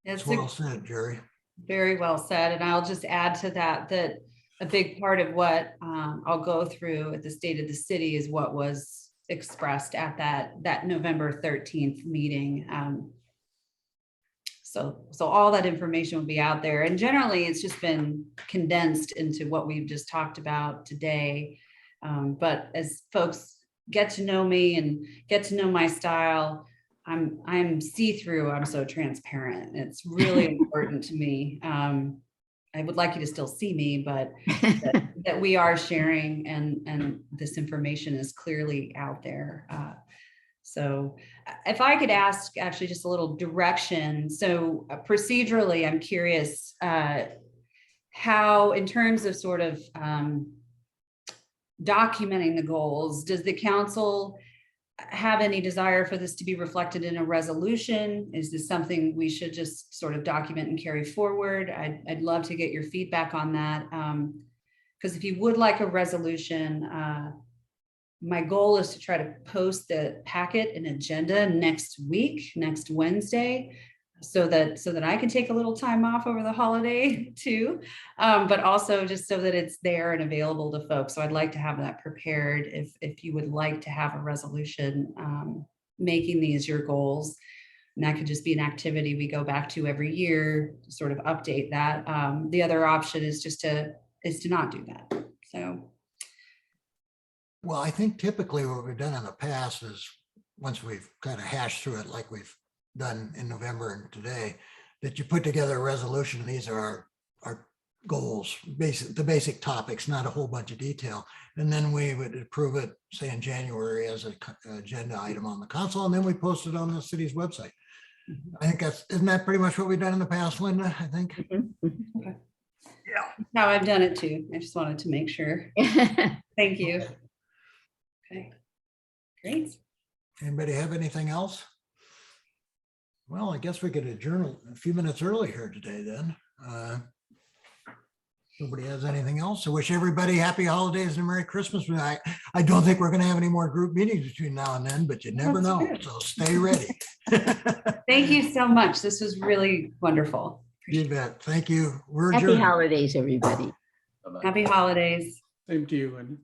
It's It's well said, Jerry. very well said. And I'll just add to that, that a big part of what I'll go through at the State of the City is what was expressed at that November 13th meeting. So all that information will be out there. And generally, it's just been condensed into what we've just talked about today. But as folks get to know me and get to know my style, I'm see-through. I'm so transparent. It's really important to me. I would like you to still see me, but that we are sharing and this information is clearly out there. So if I could ask actually just a little direction. So procedurally, I'm curious how, in terms of sort of documenting the goals, does the council have any desire for this to be reflected in a resolution? Is this something we should just sort of document and carry forward? I'd love to get your feedback on that. Because if you would like a resolution, my goal is to try to post the packet and agenda next week, next Wednesday, so that I can take a little time off over the holiday too, but also just so that it's there and available to folks. So I'd like to have that prepared if you would like to have a resolution making these your goals. And that could just be an activity we go back to every year to sort of update that. The other option is just to not do that. So. Well, I think typically what we've done in the past is once we've kind of hashed through it like we've done in November and today, that you put together a resolution. These are our goals, the basic topics, not a whole bunch of detail. And then we would approve it, say in January as an agenda item on the council, and then we post it on the city's website. I think isn't that pretty much what we've done in the past, Linda? I think. Okay. Yeah. How I've done it too. I just wanted to make sure. Thank you. Okay, great. Anybody have anything else? Well, I guess we could adjourn a few minutes early here today then. Nobody has anything else. I wish everybody happy holidays and Merry Christmas. I don't think we're going to have any more group meetings between now and then, but you never That's know. good. So stay ready. Thank you so much. This was really wonderful. You bet. Thank you. We're Happy adjourned. holidays, everybody. Bye-bye. Happy holidays. Same to you, and